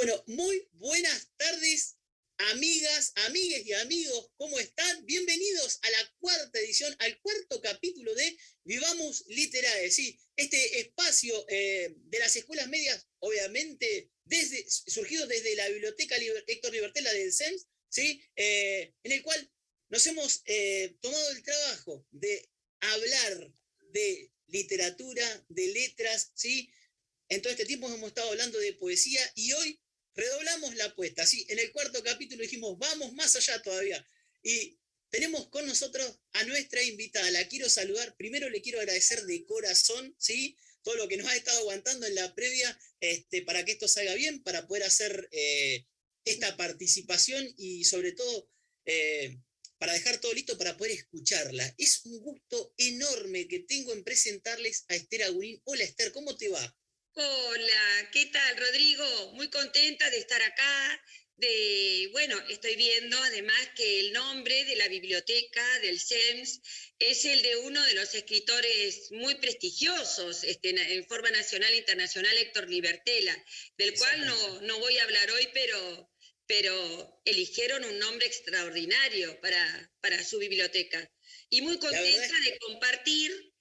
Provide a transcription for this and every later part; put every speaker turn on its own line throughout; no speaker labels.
Bueno, muy buenas tardes, amigas, amigues y amigos, ¿cómo están? Bienvenidos a la cuarta edición, al cuarto capítulo de Vivamos Literae, sí, este espacio de las escuelas medias, obviamente, surgido desde la Biblioteca Héctor Libertela del CEMS, ¿sí? En el cual nos hemos tomado el trabajo de hablar de literatura, de letras, ¿sí? En todo este tiempo hemos estado hablando de poesía y hoy redoblamos la apuesta. ¿Sí? En el cuarto capítulo dijimos, vamos más allá todavía. Y tenemos con nosotros a nuestra invitada. La quiero saludar. Primero le quiero agradecer de corazón, ¿sí? Todo lo que nos ha estado aguantando en la previa para que esto salga bien, para poder hacer esta participación y sobre todo para dejar todo listo para poder escucharla. Es un gusto enorme que tengo en presentarles a Esther Agurín. Hola Esther, ¿cómo te va?
Hola, ¿qué tal, Rodrigo? Muy contenta de estar acá. Bueno, estoy viendo además que el nombre de la biblioteca del CEMS es el de uno de los escritores muy prestigiosos en forma nacional e internacional, Héctor Libertela, del cual no voy a hablar hoy, pero eligieron un nombre extraordinario para su biblioteca. Y muy contenta de compartir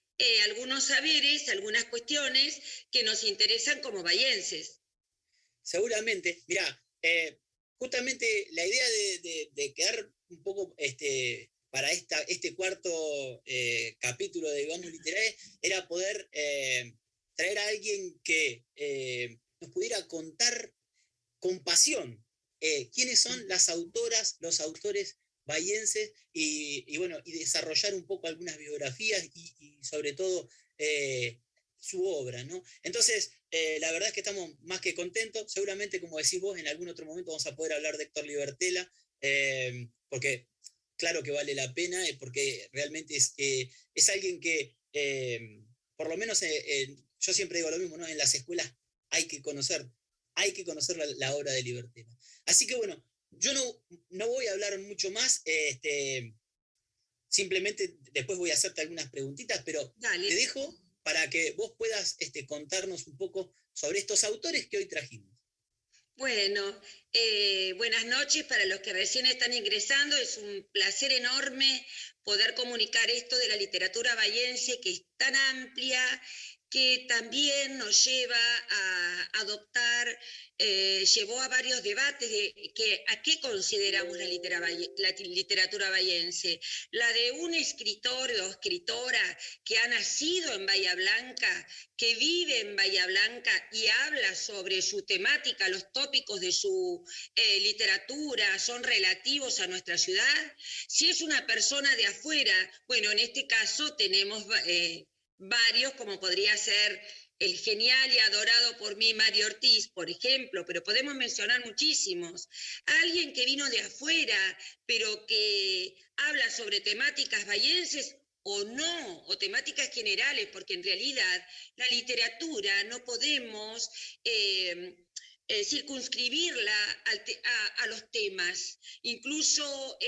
algunos saberes, algunas cuestiones que nos interesan como bahienses.
Seguramente, mirá, justamente la idea de quedar un poco para este cuarto capítulo de Vivamos Literae era poder traer a alguien que nos pudiera contar con pasión quiénes son las autoras, los autores bahienses y desarrollar un poco algunas biografías y sobre todo su obra, ¿no? Entonces, la verdad es que estamos más que contentos. Seguramente, como decís vos, en algún otro momento vamos a poder hablar de Héctor Libertela, porque claro que vale la pena, porque realmente es alguien que, por lo menos, yo siempre digo lo mismo, ¿no? En las escuelas hay que conocer la obra de Libertela. Así que bueno, yo no voy a hablar mucho más, simplemente después voy a hacerte algunas preguntitas, pero
Dale.
te dejo para que vos puedas contarnos un poco sobre estos autores que hoy trajimos.
Bueno, buenas noches para los que recién están ingresando. Es un placer enorme poder comunicar esto de la literatura bahiense, que es tan amplia, que también nos lleva a adoptar, llevó a varios debates de a qué consideramos la literatura bahiense. La de un escritor o escritora que ha nacido en Bahía Blanca, que vive en Bahía Blanca y habla sobre su temática, los tópicos de su literatura son relativos a nuestra ciudad. Si es una persona de afuera, bueno, en este caso tenemos varios, como podría ser el genial y adorado por mí Mario Ortiz, por ejemplo, pero podemos mencionar muchísimos. Alguien que vino de afuera, pero que habla sobre temáticas bahienses, o no, o temáticas generales, porque en realidad la literatura no podemos circunscribirla a los temas. Incluso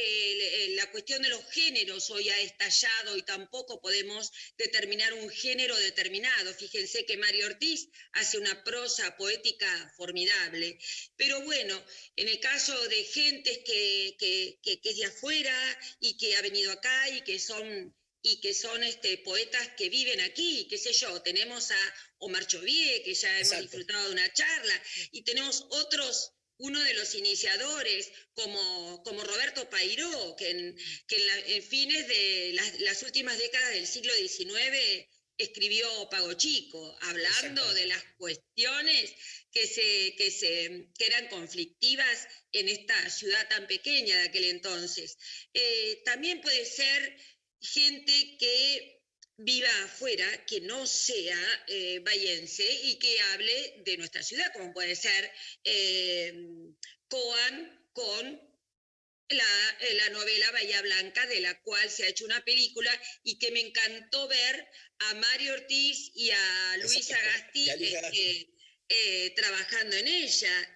la cuestión de los géneros hoy ha estallado y tampoco podemos determinar un género determinado. Fíjense que Mario Ortiz hace una prosa poética formidable. Pero bueno, en el caso de gentes que es de afuera y que ha venido acá y que son poetas que viven aquí, qué sé yo, tenemos a Omar Chovier, que ya hemos disfrutado de una charla, y tenemos otros, uno de los iniciadores, como Roberto Pairó, que en fines de las últimas décadas del siglo XIX escribió Pago Chico, hablando de las cuestiones que eran conflictivas en esta ciudad tan pequeña de aquel entonces. También puede ser gente que viva afuera, que no sea bahiense y que hable de nuestra ciudad, como puede ser Coan con la novela Bahía Blanca, de la cual se ha hecho una película y que me encantó ver a Mario Ortiz y a Luis Sagasti trabajando en ella.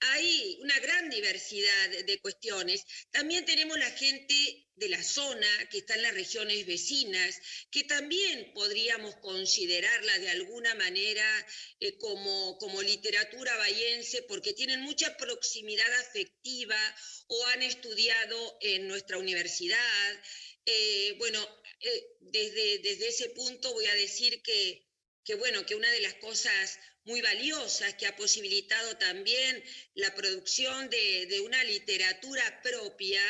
Hay una gran diversidad de cuestiones. También tenemos la gente de la zona que está en las regiones vecinas, que también podríamos considerarla de alguna manera como literatura bahiense, porque tienen mucha proximidad afectiva o han estudiado en nuestra universidad. Desde ese punto voy a decir que una de las cosas muy valiosas que ha posibilitado también la producción de una literatura propia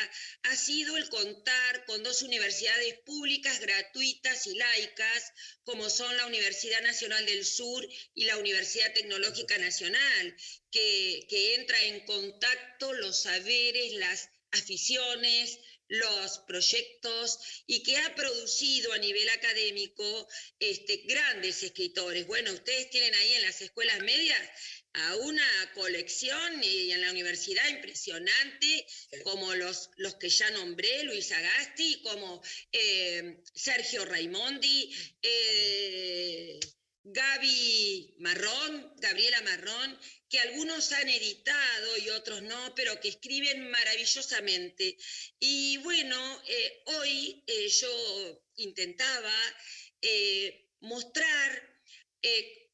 ha sido el contar con dos universidades públicas, gratuitas y laicas, como son la Universidad Nacional del Sur y la Universidad Tecnológica Nacional, que entra en contacto los saberes, las aficiones, los proyectos y que ha producido a nivel académico grandes escritores. Bueno, ustedes tienen ahí en las escuelas medias a una colección y en la universidad impresionante, como los que ya nombré, Luis Agasti, como Sergio Raimondi, Gabriela Marrón, que algunos han editado y otros no, pero que escriben maravillosamente. Y bueno, hoy yo intentaba mostrar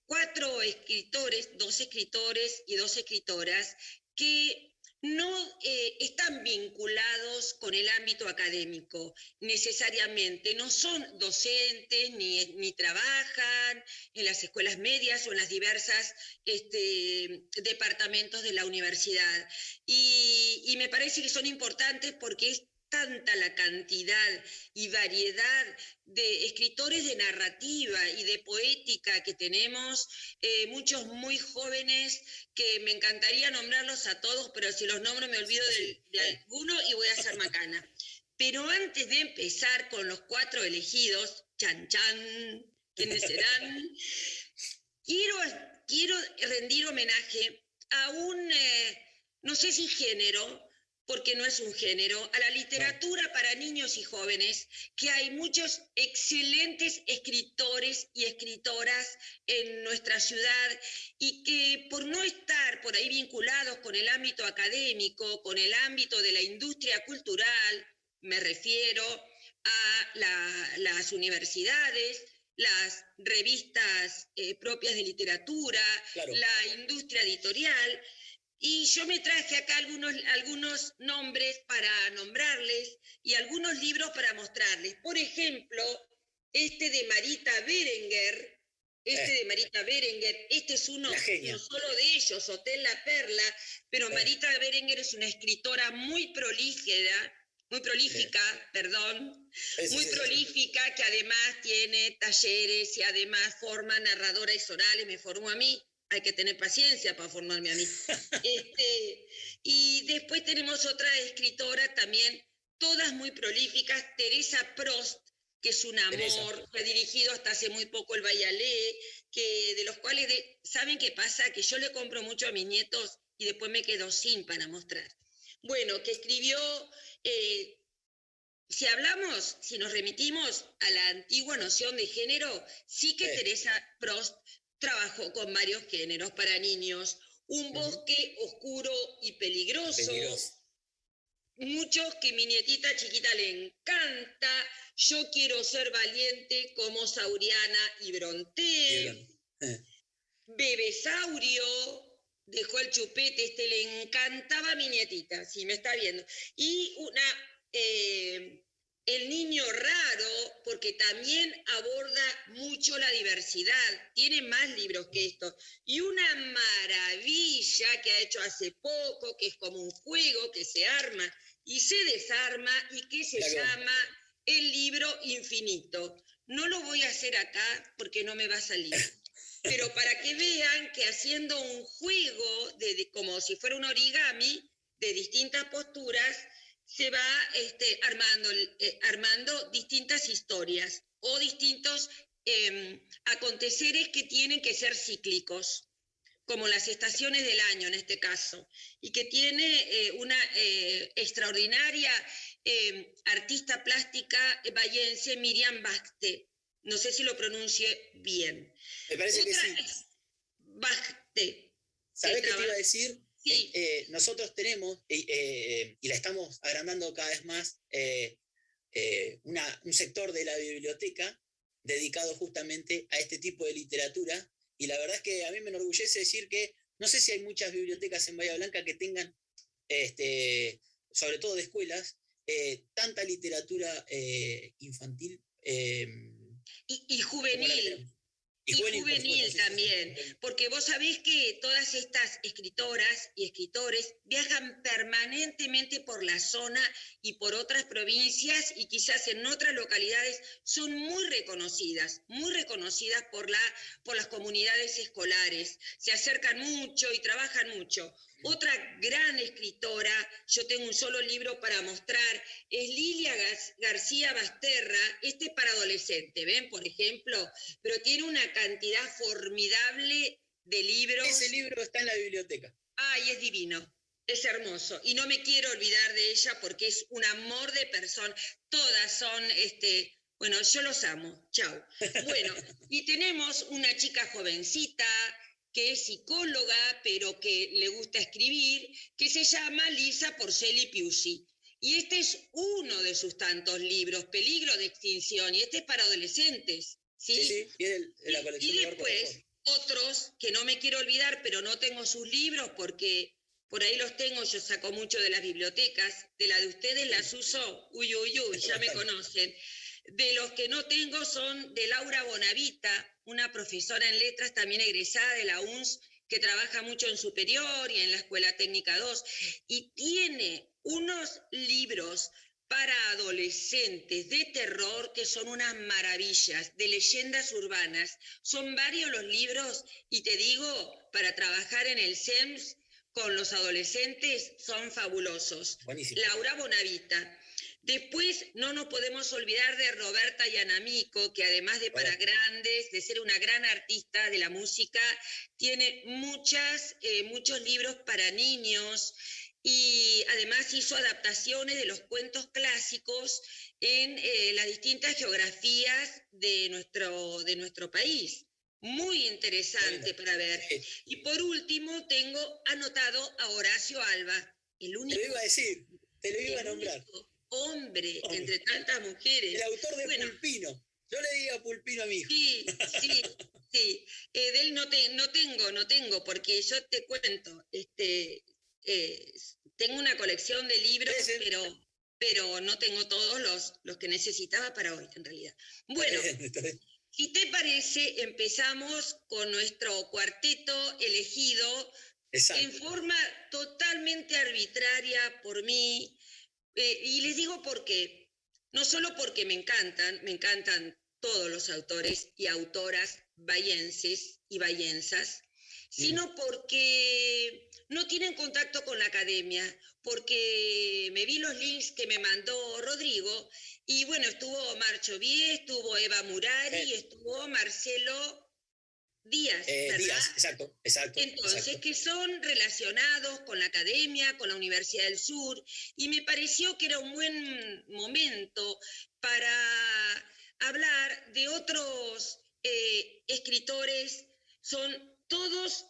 4 escritores, 2 escritores y 2 escritoras que no están vinculados con el ámbito académico necesariamente, no son docentes ni trabajan en las escuelas medias o en las diversas departamentos de la universidad. Y me parece que son importantes porque es tanta la cantidad y variedad de escritores de narrativa y de poética que tenemos, muchos muy jóvenes que me encantaría nombrarlos a todos, pero si los nombro me olvido de alguno y voy a ser macana. Pero antes de empezar con los 4 elegidos, chan chan, ¿quiénes serán? Quiero rendir homenaje a no sé si género, porque no es un género, a la literatura para niños y jóvenes, que hay muchos excelentes escritores y escritoras en nuestra ciudad y que por no estar por ahí vinculados con el ámbito académico, con el ámbito de la industria cultural, me refiero a las universidades, las revistas propias de literatura, claro, la industria editorial. Y yo me traje acá algunos nombres para nombrarles y algunos libros para mostrarles. Por ejemplo, de Marita Berenguer. Este es uno solo de ellos, Hotel La Perla, pero Marita Berenguer es una escritora muy prolífica, que además tiene talleres y además forma narradoras orales, me formó a mí. Hay que tener paciencia para formarme a mí. Y después tenemos otra escritora también, todas muy prolíficas, Teresa Prost, que es un amor, fue dirigido hasta hace muy poco el Bayalé, de los cuales, ¿saben qué pasa? Que yo le compro mucho a mis nietos y después me quedo sin para mostrar. Bueno, que escribió, si nos remitimos a la antigua noción de género, sí que Teresa Prost trabajó con varios géneros para niños. Un bosque oscuro y peligroso. Muchos que mi nietita chiquita le encanta. Yo quiero ser valiente como Sauriana y Brontë. Bebesaurio, dejó el chupete, le encantaba a mi nietita, si me está viendo. Y El niño raro, porque también aborda mucho la diversidad, tiene más libros que esto. Y una maravilla que ha hecho hace poco, que es como un juego que se arma y se desarma y que se llama El libro infinito. No lo voy a hacer acá porque no me va a salir. Pero para que vean que haciendo un juego, como si fuera un origami, de distintas posturas, se va armando distintas historias o distintos aconteceres que tienen que ser cíclicos, como las estaciones del año en este caso, y que tiene una extraordinaria artista plástica bahiense, Miriam Baxte. No sé si lo pronuncie bien.
Me parece que sí.
Sí,
¿Sabés qué te iba a decir?
Sí.
Nosotros tenemos, y la estamos agrandando cada vez más, un sector de la biblioteca dedicado justamente a este tipo de literatura. Y la verdad es que a mí me enorgullece decir que no sé si hay muchas bibliotecas en Bahía Blanca que tengan, sobre todo de escuelas, tanta literatura infantil
Y
como la que
juvenil.
tenemos.
Y
Por supuesto,
juvenil
sí, sí, sí.
también, porque vos sabés que todas estas escritoras y escritores viajan permanentemente por la zona y por otras provincias y quizás en otras localidades son muy reconocidas por las comunidades escolares. Se acercan mucho y trabajan mucho. Otra gran escritora, yo tengo un solo libro para mostrar, es Lilia García Basterra. Este es para adolescentes, ¿ven? Por ejemplo, pero tiene una cantidad formidable de libros.
Ese libro está en la biblioteca.
Ay, es divino, es hermoso. Y no me quiero olvidar de ella porque es un amor de persona. Todas son, bueno, yo los amo. Chau. Bueno, y tenemos una chica jovencita que es psicóloga, pero que le gusta escribir, que se llama Lisa Porcelli Piusi. Y este es uno de sus tantos libros, Peligro de Extinción, y este es para adolescentes. ¿Sí?
Sí, y es la colección
Y después, otros que no me quiero olvidar, pero no tengo sus libros porque por ahí los tengo, yo saco mucho de las bibliotecas, de la de ustedes las uso, uy, uy, uy, ya me conocen. De los que no tengo son de Laura Bonavita, una profesora en letras también egresada de la UNS, que trabaja mucho en superior y en la Escuela Técnica 2, y tiene unos libros para adolescentes de terror que son unas maravillas, de leyendas urbanas. Son varios los libros y te digo, para trabajar en el SEMS con los adolescentes son fabulosos.
Buenísimo.
Laura Bonavita. Después no nos podemos olvidar de Roberta Yanamico, que además de para grandes, de ser una gran artista de la música, tiene muchos libros para niños y además hizo adaptaciones de los cuentos clásicos en las distintas geografías de nuestro país. Muy interesante para ver. Y por último tengo anotado a Horacio Alba, el único.
Te lo iba a decir, te lo iba a nombrar.
Hombre entre tantas mujeres.
El autor de Pulpino. Yo le digo Pulpino a mi hijo.
Sí. De él no tengo, porque yo te cuento, tengo una colección de libros, pero no tengo todos los que necesitaba para hoy, en realidad. Bueno,
está bien.
si te parece, empezamos con nuestro cuarteto elegido. Exacto. En forma totalmente arbitraria por mí. Y les digo por qué. No solo porque me encantan todos los autores y autoras bahienses y bahiensas, sino porque no tienen contacto con la academia, porque me vi los links que me mandó Rodrigo, y bueno, estuvo Omar Chovié, estuvo Eva Murari y estuvo Marcelo Díaz, ¿verdad?
Díaz, exacto.
Entonces, que son relacionados con la academia, con la Universidad del Sur, y me pareció que era un buen momento para hablar de otros escritores. Son todos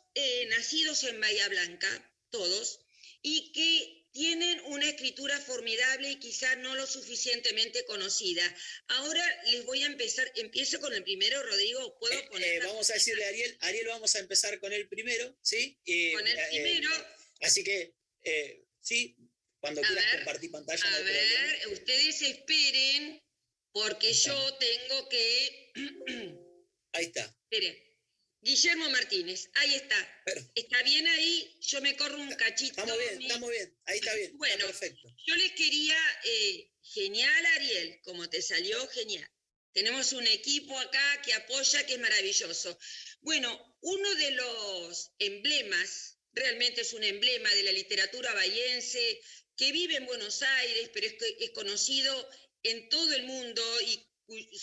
nacidos en Bahía Blanca, todos, y que tienen una escritura formidable y quizá no lo suficientemente conocida. Ahora les voy a empiezo con el primero, Rodrigo, ¿puedo poner?
Vamos a decirle a Ariel, vamos a empezar con el primero, ¿sí?
Con el primero.
Así que, sí, cuando quieras compartir pantalla.
A ver, ustedes esperen, porque yo tengo que...
Ahí está.
Esperen. Guillermo Martínez, ahí está. ¿Está bien ahí? Yo me corro un cachito.
Estamos bien, ahí está bien.
Bueno,
está perfecto.
Yo les quería, genial Ariel, como te salió, genial. Tenemos un equipo acá que apoya, que es maravilloso. Bueno, uno de los emblemas, realmente es un emblema de la literatura bahiense, que vive en Buenos Aires, pero es conocido en todo el mundo y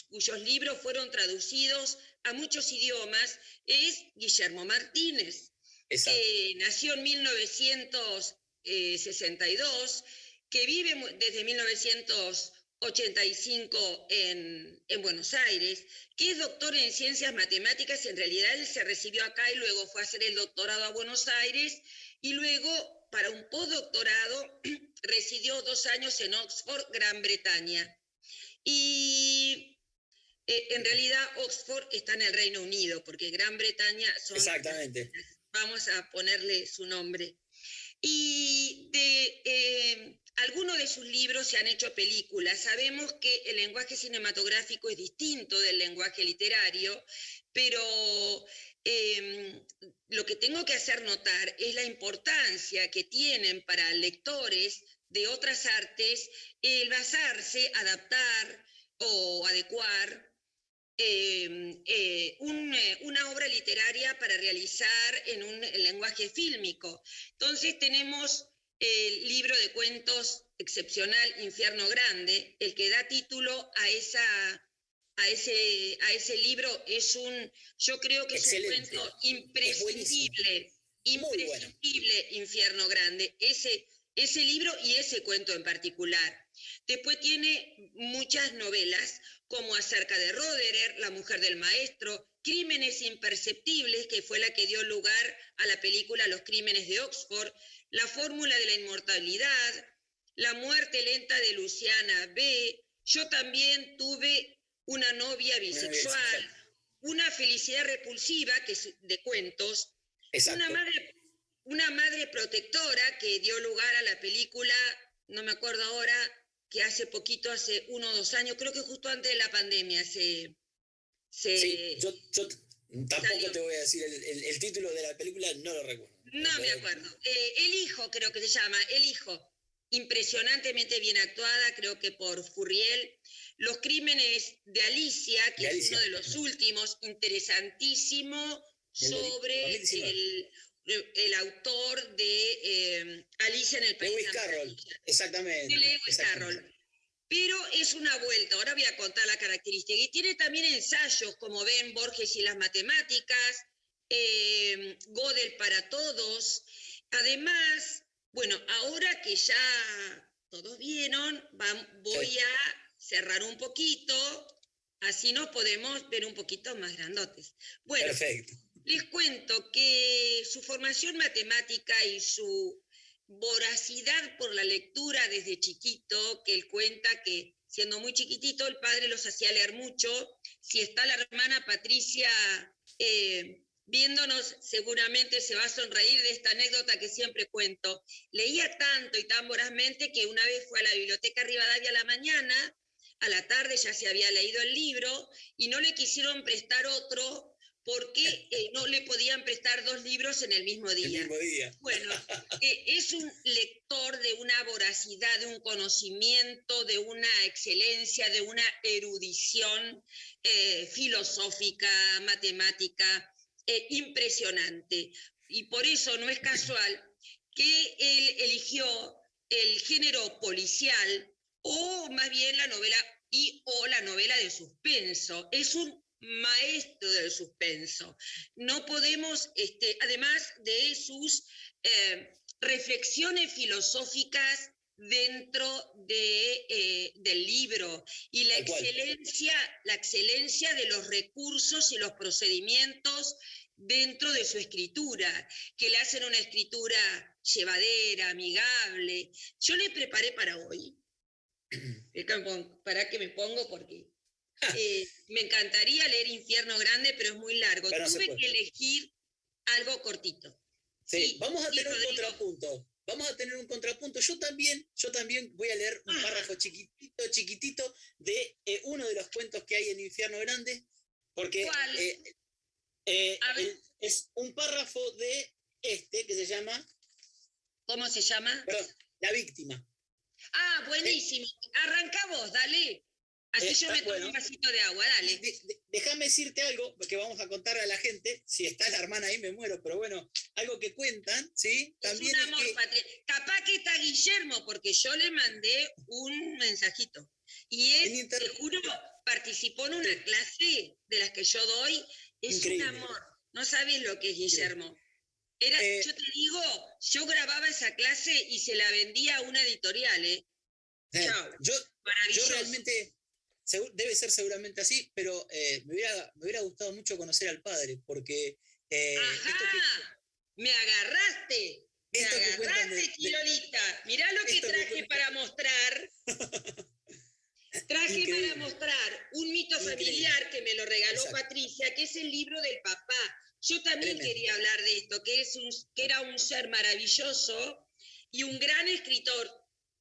cuyos libros fueron traducidos a muchos idiomas, es Guillermo Martínez, que nació en 1962, que vive desde 1911 85 en Buenos Aires, que es doctor en ciencias matemáticas. En realidad él se recibió acá y luego fue a hacer el doctorado a Buenos Aires y luego para un postdoctorado residió 2 años en Oxford, Gran Bretaña. Y en realidad Oxford está en el Reino Unido, porque Gran Bretaña son...
Exactamente.
Vamos a ponerle su nombre. Y algunos de sus libros se han hecho películas. Sabemos que el lenguaje cinematográfico es distinto del lenguaje literario, pero lo que tengo que hacer notar es la importancia que tienen para lectores de otras artes el basarse, adaptar o adecuar una obra literaria para realizar en un lenguaje fílmico. Entonces tenemos el libro de cuentos excepcional Infierno Grande, el que da título a ese libro. Yo creo que
Excelente.
Es un cuento imprescindible, imprescindible, bueno. Infierno Grande, ese libro y ese cuento en particular. Después tiene muchas novelas, como Acerca de Roederer, La mujer del maestro, Crímenes imperceptibles, que fue la que dio lugar a la película Los crímenes de Oxford, La fórmula de la inmortalidad, La muerte lenta de Luciana B. Yo también tuve una novia bisexual, Una felicidad repulsiva, que es de cuentos, una madre protectora, que dio lugar a la película, no me acuerdo ahora, que hace 1 o 2 años, creo que justo antes de la pandemia
Sí, yo tampoco salió. Te voy a decir el título de la película, no lo recuerdo.
No me acuerdo. El hijo, creo que se llama, El hijo. Impresionantemente bien actuada, creo que por Furriel. Los crímenes de Alicia, que es uno de los últimos, interesantísimo, sobre el autor de Alicia en el País
de las Maravillas. Exactamente.
De Lewis Carroll. Pero es una vuelta, ahora voy a contar la característica. Y tiene también ensayos, como ven, Borges y las matemáticas, Gödel para todos. Además, bueno, ahora que ya todos vieron, voy a cerrar un poquito, así nos podemos ver un poquito más grandotes. Bueno,
perfecto.
Les cuento que su formación matemática y su voracidad por la lectura desde chiquito, que él cuenta que siendo muy chiquitito el padre los hacía leer mucho. Si está la hermana Patricia viéndonos, seguramente se va a sonreír de esta anécdota que siempre cuento. Leía tanto y tan vorazmente que una vez fue a la biblioteca Rivadavia a la mañana, a la tarde ya se había leído el libro y no le quisieron prestar otro porque no le podían prestar 2 libros en el mismo día. Bueno, es un lector de una voracidad, de un conocimiento, de una excelencia, de una erudición filosófica, matemática, impresionante. Y por eso no es casual que él eligió el género policial, o más bien la novela o la novela de suspenso. Es un maestro del suspenso. No podemos, además de sus reflexiones filosóficas dentro del libro y la excelencia de los recursos y los procedimientos dentro de su escritura, que le hacen una escritura llevadera, amigable. Yo le preparé para hoy, para que me pongo porque me encantaría leer Infierno Grande, pero es muy largo. Tuve que elegir algo cortito.
Sí, vamos a tener un contrapunto. Vamos a tener un contrapunto. Yo también voy a leer un párrafo chiquitito de uno de los cuentos que hay en Infierno Grande, porque es un párrafo de que se llama...
¿Cómo se llama?
Perdón, La víctima.
Ah, buenísimo. Arranca vos, dale. Así yo me tomo un vasito de agua, dale.
Déjame decirte algo que vamos a contar a la gente. Si está la hermana ahí me muero, pero bueno, algo que cuentan, ¿sí?
También es un amor, capaz que está Guillermo, porque yo le mandé un mensajito. Y él, te juro, participó en una clase de las que yo doy. Es increíble. Un amor. No sabes lo que es Guillermo. Yo te digo, yo grababa esa clase y se la vendía a una editorial, Chao.
Yo
Maravilloso.
realmente, debe ser seguramente así, pero me hubiera gustado mucho conocer al padre, porque
¡Ajá! Me agarraste. Me
esto que cuentan
agarraste, Quirolita. Mirá lo que
esto que
traje
cuentan,
para mostrar. Traje para
increíble,
mostrar un mito
increíble,
familiar que me lo regaló
exacto,
Patricia, que es el libro del papá. Yo también
tremendo.
quería hablar de esto, que era un ser maravilloso y un gran escritor.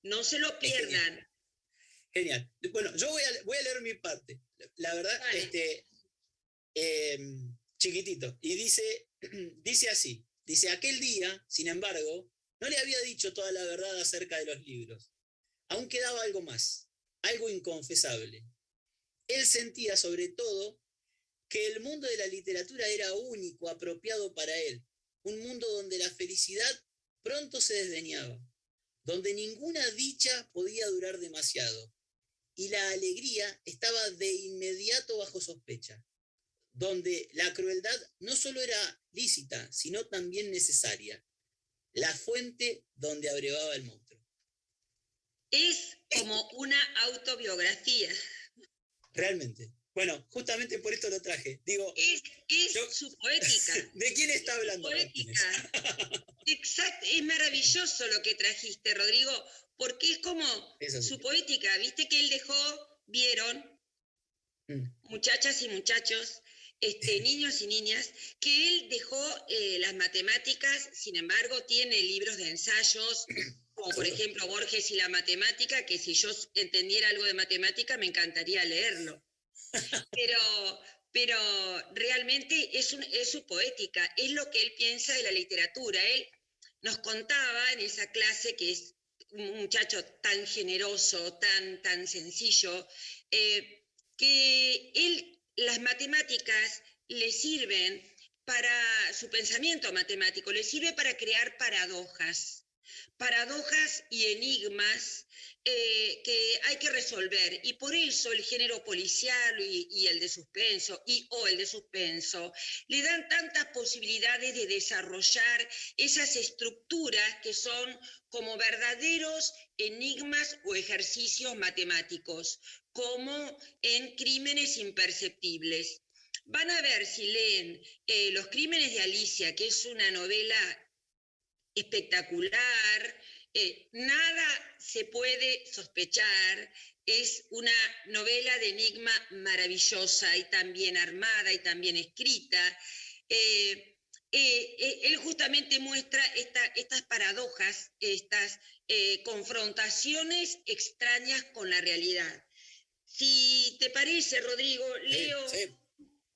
No se lo
Es genial,
pierdan.
genial. Bueno, yo voy a leer mi parte. La verdad,
Dale.
eh, chiquitito, y dice así, dice, aquel día, sin embargo, no le había dicho toda la verdad acerca de los libros. Aún quedaba algo más, algo inconfesable. Él sentía sobre todo que el mundo de la literatura era único, apropiado para él, un mundo donde la felicidad pronto se desdeñaba, donde ninguna dicha podía durar demasiado, y la alegría estaba de inmediato bajo sospecha, donde la crueldad no solo era lícita, sino también necesaria, la fuente donde abrevaba el monstruo.
Es
Esto,
como una autobiografía.
realmente. Bueno, justamente por esto lo traje. Digo, yo,
Es su poética.
¿de quién está
Su
hablando Martínez?
poética. Exacto, es maravilloso lo que trajiste, Rodrigo, porque es como
Es así.
su poética. Viste que él dejó, vieron, muchachas y muchachos, niños y niñas, que él dejó las matemáticas, sin embargo, tiene libros de ensayos, como por
Seguro.
ejemplo Borges y la matemática, que si yo entendiera algo de matemática me encantaría leerlo. Pero realmente es su poética, es lo que él piensa de la literatura. Él nos contaba en esa clase, que es un muchacho tan generoso, tan sencillo, que las matemáticas le sirven para su pensamiento matemático, le sirve para crear paradojas y enigmas que hay que resolver. Y por eso el género policial y el de suspenso, o el de suspenso, le dan tantas posibilidades de desarrollar esas estructuras que son como verdaderos enigmas o ejercicios matemáticos, como en Crímenes Imperceptibles. Van a ver si leen Los Crímenes de Alicia, que es una novela espectacular, nada se puede sospechar, es una novela de enigma maravillosa y también armada y también escrita. Él justamente muestra estas paradojas, estas confrontaciones extrañas con la realidad. Si te parece, Rodrigo,
Sí,
leo
sí,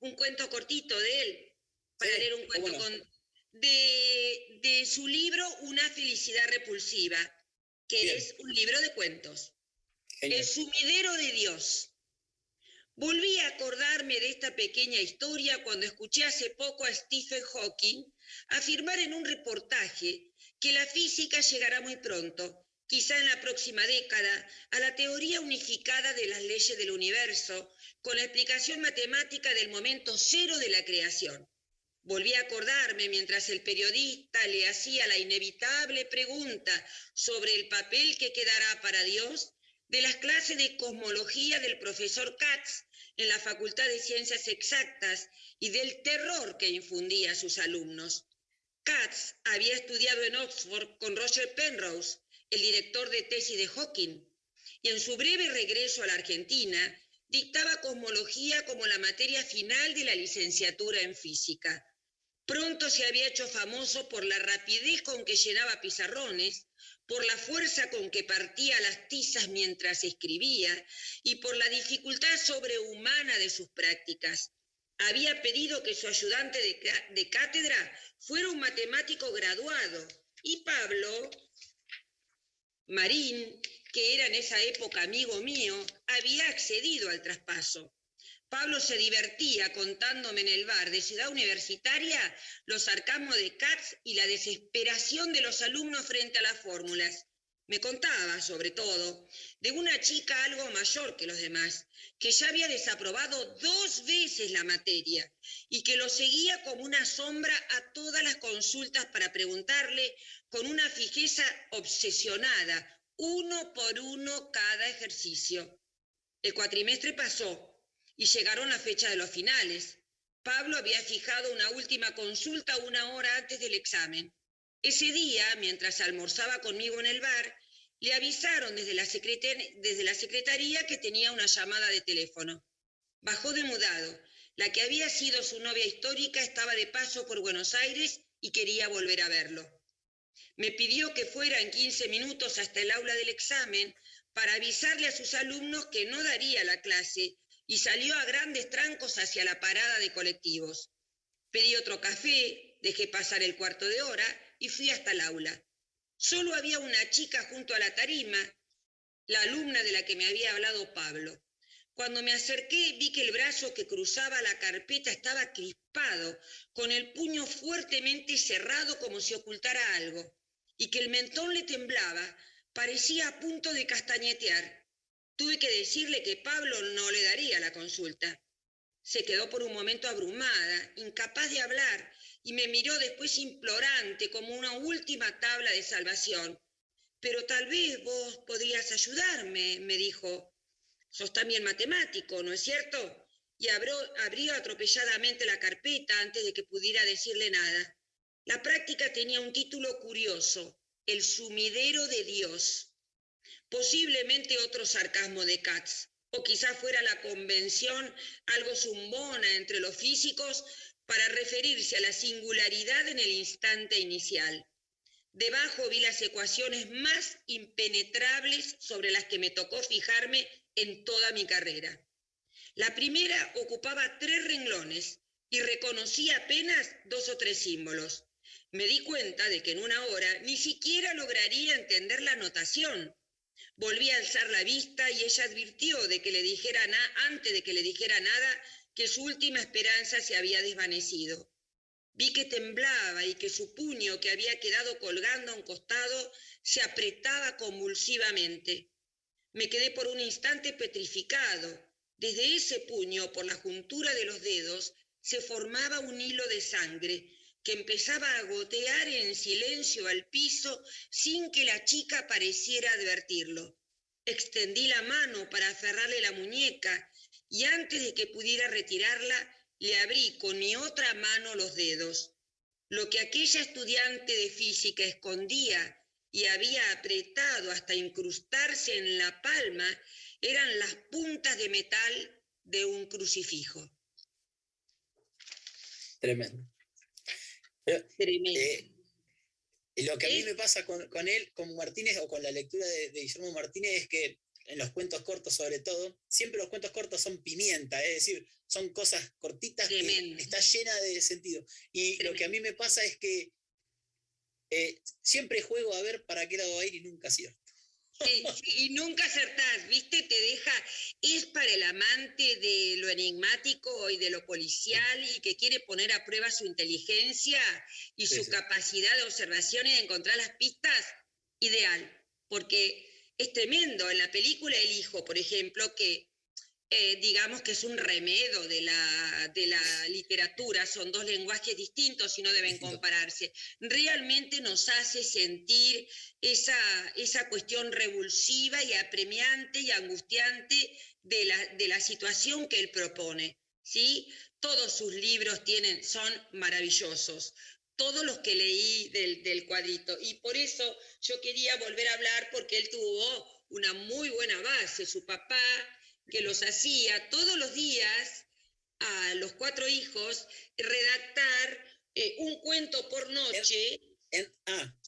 un cuento cortito de él,
sí,
para leer un
cómo
cuento
no.
de su libro Una felicidad repulsiva, que
Bien,
es un libro de cuentos. El
genial.
sumidero de Dios. Volví a acordarme de esta pequeña historia cuando escuché hace poco a Stephen Hawking afirmar en un reportaje que la física llegará muy pronto, quizá en la próxima década, a la teoría unificada de las leyes del universo, con la explicación matemática del momento cero de la creación. Volví a acordarme mientras el periodista le hacía la inevitable pregunta sobre el papel que quedará para Dios de las clases de cosmología del profesor Katz en la Facultad de Ciencias Exactas y del terror que infundía a sus alumnos. Katz había estudiado en Oxford con Roger Penrose, el director de tesis de Hawking, y en su breve regreso a la Argentina dictaba cosmología como la materia final de la licenciatura en física. Pronto se había hecho famoso por la rapidez con que llenaba pizarrones, por la fuerza con que partía las tizas mientras escribía y por la dificultad sobrehumana de sus prácticas. Había pedido que su ayudante de cátedra fuera un matemático graduado y Pablo Marín, que era en esa época amigo mío, había accedido al traspaso. Pablo se divertía contándome en el bar de Ciudad Universitaria los sarcasmos de Katz y la desesperación de los alumnos frente a las fórmulas. Me contaba, sobre todo, de una chica algo mayor que los demás, que ya había desaprobado 2 veces la materia y que lo seguía como una sombra a todas las consultas para preguntarle con una fijeza obsesionada uno por uno cada ejercicio. El cuatrimestre pasó y llegaron la fecha de los finales. Pablo había fijado una última consulta 1 hora antes del examen. Ese día, mientras almorzaba conmigo en el bar, le avisaron desde la secretaría que tenía una llamada de teléfono. Bajó de mudado. La que había sido su novia histórica estaba de paso por Buenos Aires y quería volver a verlo. Me pidió que fuera en 15 minutos hasta el aula del examen para avisarle a sus alumnos que no daría la clase y salió a grandes trancos hacia la parada de colectivos. Pedí otro café, dejé pasar el cuarto de hora y fui hasta el aula. Solo había una chica junto a la tarima, la alumna de la que me había hablado Pablo. Cuando me acerqué vi que el brazo que cruzaba la carpeta estaba crispado, con el puño fuertemente cerrado como si ocultara algo, y que el mentón le temblaba, parecía a punto de castañetear. Tuve que decirle que Pablo no le daría la consulta. Se quedó por un momento abrumada, incapaz de hablar, y me miró después implorante como una última tabla de salvación. Pero tal vez vos podrías ayudarme, me dijo. Sos también matemático, ¿no es cierto? Y abrió atropelladamente la carpeta antes de que pudiera decirle nada. La práctica tenía un título curioso, El sumidero de Dios. Posiblemente otro sarcasmo de Katz, o quizá fuera la convención algo zumbona entre los físicos para referirse a la singularidad en el instante inicial. Debajo vi las ecuaciones más impenetrables sobre las que me tocó fijarme en toda mi carrera. La primera ocupaba 3 renglones y reconocí apenas 2 o 3 símbolos. Me di cuenta de que en 1 hora ni siquiera lograría entender la notación. Volví a alzar la vista y ella advirtió antes de que le dijera nada, que su última esperanza se había desvanecido. Vi que temblaba y que su puño, que había quedado colgando a un costado, se apretaba convulsivamente. Me quedé por un instante petrificado. Desde ese puño, por la juntura de los dedos, se formaba un hilo de sangre que empezaba a gotear en silencio al piso sin que la chica pareciera advertirlo. Extendí la mano para aferrarle la muñeca y antes de que pudiera retirarla, le abrí con mi otra mano los dedos. Lo que aquella estudiante de física escondía y había apretado hasta incrustarse en la palma eran las puntas de metal de un crucifijo.
Tremendo.
Tremendo.
Lo que a mí me pasa con él, con Martínez, o con la lectura de Guillermo Martínez, es que en los cuentos cortos sobre todo, siempre los cuentos cortos son pimienta, es decir, son cosas cortitas que está llena de sentido. Y lo que a mí me pasa es que siempre juego a ver para qué lado va a ir y nunca acierto.
Sí, y nunca acertás, ¿viste? Es para el amante de lo enigmático y de lo policial y que quiere poner a prueba su inteligencia y su capacidad de observación y de encontrar las pistas, ideal, porque es tremendo. En la película El Hijo, por ejemplo, que digamos que es un remedo de la literatura, son 2 lenguajes distintos y no deben compararse. Realmente nos hace sentir esa cuestión revulsiva y apremiante y angustiante de la situación que él propone, ¿sí? Todos sus libros son maravillosos, todos los que leí del cuadrito, y por eso yo quería volver a hablar, porque él tuvo una muy buena base, su papá, que los hacía todos los días a los 4 hijos redactar un cuento por noche.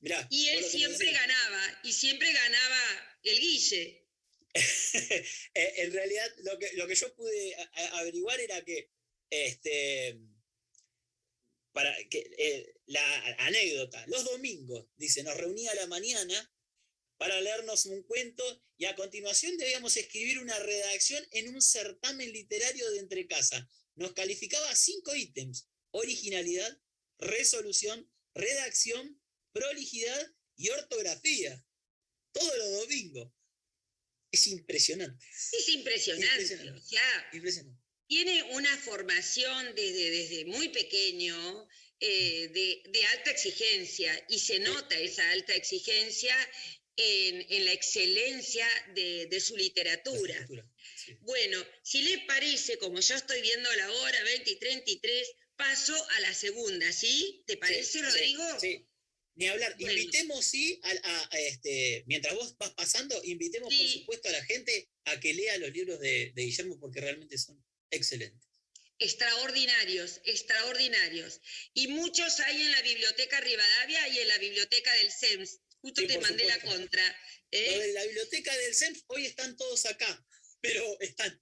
Mirá,
y él siempre ganaba el Guille.
En realidad lo que yo pude averiguar era que la anécdota, los domingos, dice, nos reunía a la mañana para leernos un cuento y a continuación debíamos escribir una redacción en un certamen literario de entrecasa. Nos calificaba 5 ítems: originalidad, resolución, redacción, prolijidad y ortografía. Todos los domingos. Es impresionante.
Es impresionante. O sea,
impresionante.
Tiene una formación desde muy pequeño de alta exigencia, y se nota esa alta exigencia en la excelencia de su literatura.
Sí.
Bueno, si le parece, como yo estoy viendo la hora 20 y 33, paso a la segunda, ¿sí? ¿Te parece,
sí,
Rodrigo?
Sí. Ni hablar,
bueno,
invitemos, sí, mientras vos vas pasando, invitemos por
sí,
supuesto a la gente a que lea los libros de Guillermo porque realmente son excelentes.
extraordinarios, extraordinarios. Y muchos hay en la Biblioteca Rivadavia y en la Biblioteca del SEMS. Justo
Sí,
te
por
mandé la
supuesto.
contra.
Lo de la biblioteca del SEMS, hoy están todos acá, pero están.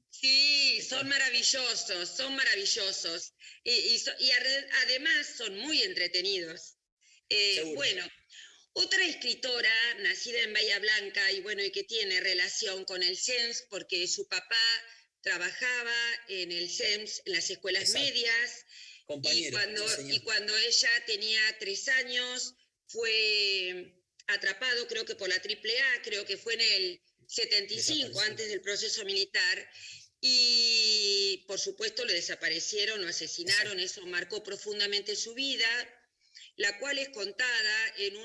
Sí, son maravillosos, son maravillosos. Además son muy entretenidos.
Seguro.
Bueno, otra escritora nacida en Bahía Blanca y bueno, y que tiene relación con el SEMS porque su papá trabajaba en el SEMS, en las escuelas
Exacto.
medias,
Compañero,
y cuando ella tenía 3 años fue atrapado, creo que por la AAA, creo que fue en el 75, antes del proceso militar, y por supuesto lo desaparecieron, lo asesinaron. Exacto. Eso marcó profundamente su vida, la cual es contada en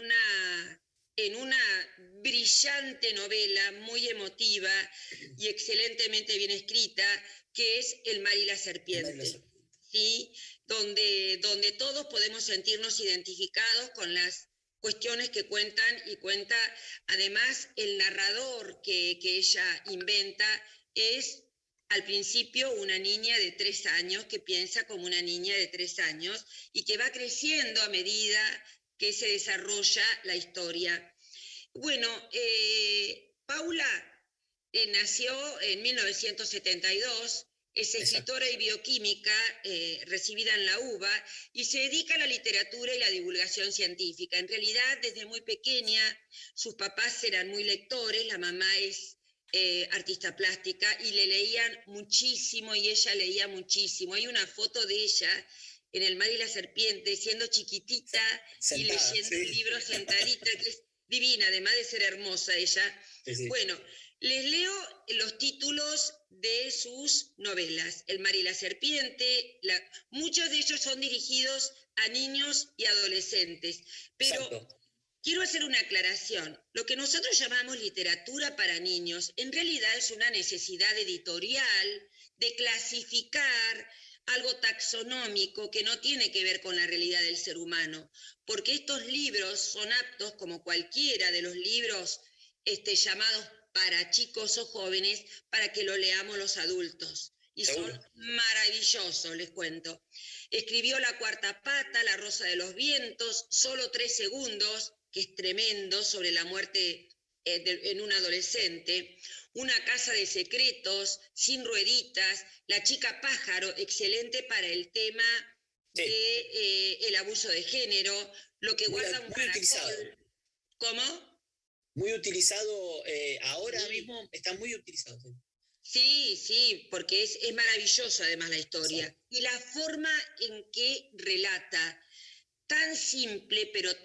una brillante novela, muy emotiva y excelentemente bien escrita, que es El mar y la serpiente, ¿sí? Donde todos podemos sentirnos identificados con las cuestiones que cuentan, y cuenta, además, el narrador que ella inventa es al principio una niña de 3 años que piensa como una niña de 3 años y que va creciendo a medida que se desarrolla la historia. Bueno, Paula nació en 1972, es escritora y bioquímica recibida en la UBA y se dedica a la literatura y la divulgación científica. En realidad, desde muy pequeña, sus papás eran muy lectores, la mamá es artista plástica y le leían muchísimo y ella leía muchísimo. Hay una foto de ella en El mar y la serpiente, siendo chiquitita sentada, y leyendo un libro sentadita, que es divina, además de ser hermosa ella. Sí. Bueno, les leo los títulos de sus novelas. El mar y la serpiente, muchos de ellos son dirigidos a niños y adolescentes, pero exacto, quiero hacer una aclaración. Lo que nosotros llamamos literatura para niños en realidad es una necesidad editorial de clasificar algo taxonómico que no tiene que ver con la realidad del ser humano, porque estos libros son aptos como cualquiera de los libros llamados para chicos o jóvenes, para que lo leamos los adultos. Y son maravillosos, les cuento. Escribió La cuarta pata, La rosa de los vientos, Solo 3 segundos, que es tremendo, sobre la muerte en un adolescente. Una casa de secretos, Sin rueditas, La chica pájaro, excelente para el tema del abuso de género, Lo que guarda un caracol. Utilizado. ¿Cómo?
Muy utilizado, ahora mismo está muy utilizado.
Sí, sí, porque es maravilloso además la historia. Sí. Y la forma en que relata, tan simple, pero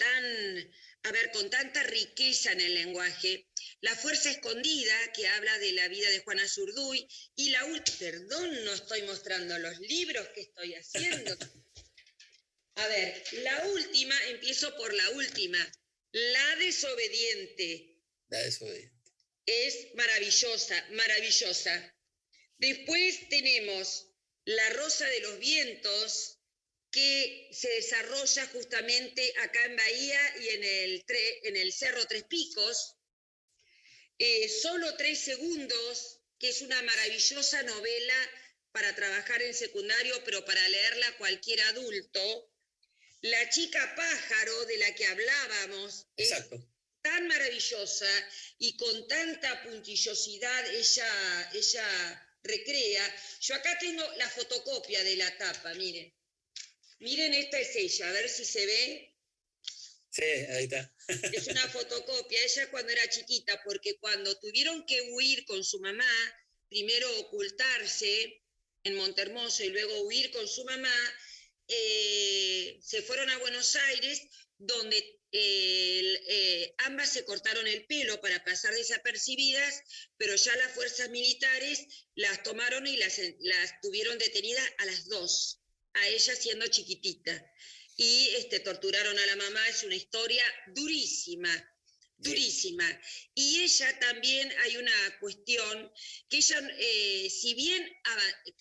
con tanta riqueza en el lenguaje. La fuerza escondida, que habla de la vida de Juana Zurduy, y perdón, no estoy mostrando los libros que estoy haciendo. A ver, la última, empiezo por la última, La desobediente.
La desobediente.
Es maravillosa, maravillosa. Después tenemos La rosa de los vientos, que se desarrolla justamente acá en Bahía y en el Cerro Tres Picos. Solo 3 segundos, que es una maravillosa novela para trabajar en secundario, pero para leerla cualquier adulto. La chica pájaro, de la que hablábamos, exacto, es tan maravillosa y con tanta puntillosidad ella recrea. Yo acá tengo la fotocopia de la tapa, miren. Miren, esta es ella, a ver si se ve.
Sí, ahí está.
Es una fotocopia, ella cuando era chiquita, porque cuando tuvieron que huir con su mamá, primero ocultarse en Montermoso y luego huir con su mamá, se fueron a Buenos Aires, donde ambas se cortaron el pelo para pasar desapercibidas, pero ya las fuerzas militares las tomaron y las tuvieron detenidas a las 2, a ella siendo chiquitita. Y torturaron a la mamá. Es una historia durísima, durísima. Y ella también hay una cuestión que ella, si bien,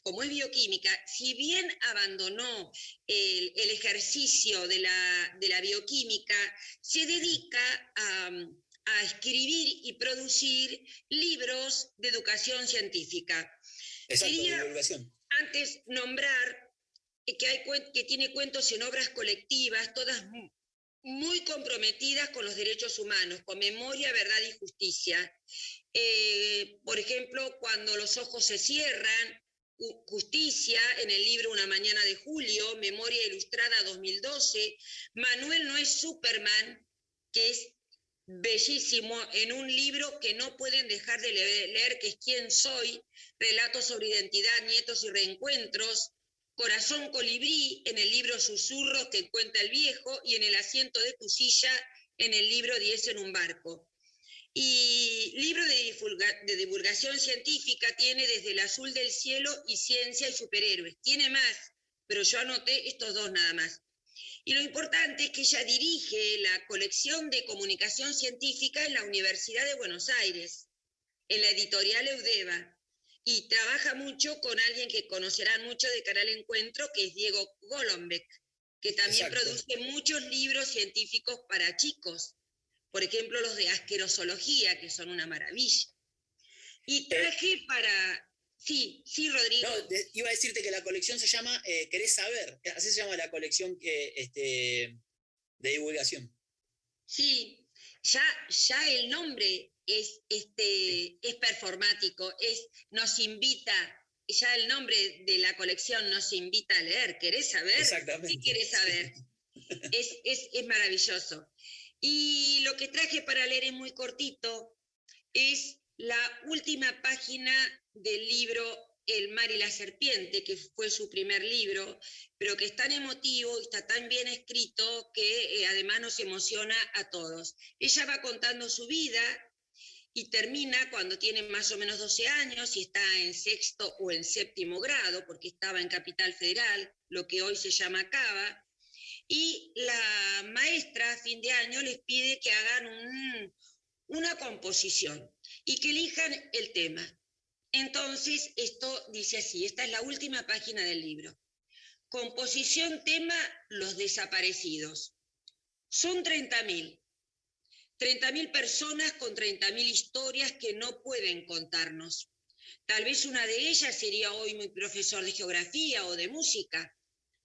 como es bioquímica, si bien abandonó el ejercicio de la bioquímica, se dedica a escribir y producir libros de educación científica.
Exacto,
Quería
de divulgación.
antes nombrar que tiene cuentos en obras colectivas, todas muy comprometidas con los derechos humanos, con memoria, verdad y justicia. Por ejemplo, Cuando los ojos se cierran, Justicia, en el libro Una mañana de julio, Memoria ilustrada 2012, Manuel no es Superman, que es bellísimo, en un libro que no pueden dejar de leer, que es Quién soy, relatos sobre identidad, nietos y reencuentros, Corazón colibrí, en el libro Susurros, que cuenta el viejo, y En el asiento de tu silla, en el libro 10 en un barco. Y libro de divulgación científica tiene Desde el azul del cielo y Ciencia y superhéroes. Tiene más, pero yo anoté estos dos nada más. Y lo importante es que ella dirige la colección de comunicación científica en la Universidad de Buenos Aires, en la editorial Eudeva. Y trabaja mucho con alguien que conocerán mucho de Canal Encuentro, que es Diego Golombek, que también produce muchos libros científicos para chicos. Por ejemplo, los de asquerosología, que son una maravilla. Y traje para... Sí, Rodrigo.
No, iba a decirte que la colección se llama ¿Querés saber? Así se llama la colección de divulgación.
Sí, ya el nombre es performático, nos invita, ya el nombre de la colección nos invita a leer. ¿Querés saber?
Exactamente.
¿Qué querés saber? Sí. Es maravilloso. Y lo que traje para leer es muy cortito, es la última página del libro El mar y la serpiente, que fue su primer libro, pero que es tan emotivo y está tan bien escrito que además nos emociona a todos. Ella va contando su vida y termina cuando tiene más o menos 12 años y está en sexto o en séptimo grado, porque estaba en Capital Federal, lo que hoy se llama Cava, y la maestra a fin de año les pide que hagan una composición y que elijan el tema. Entonces, esto dice así, esta es la última página del libro. Composición tema, los desaparecidos. Son 30.000. 30.000 personas con 30.000 historias que no pueden contarnos. Tal vez una de ellas sería hoy mi profesor de geografía o de música,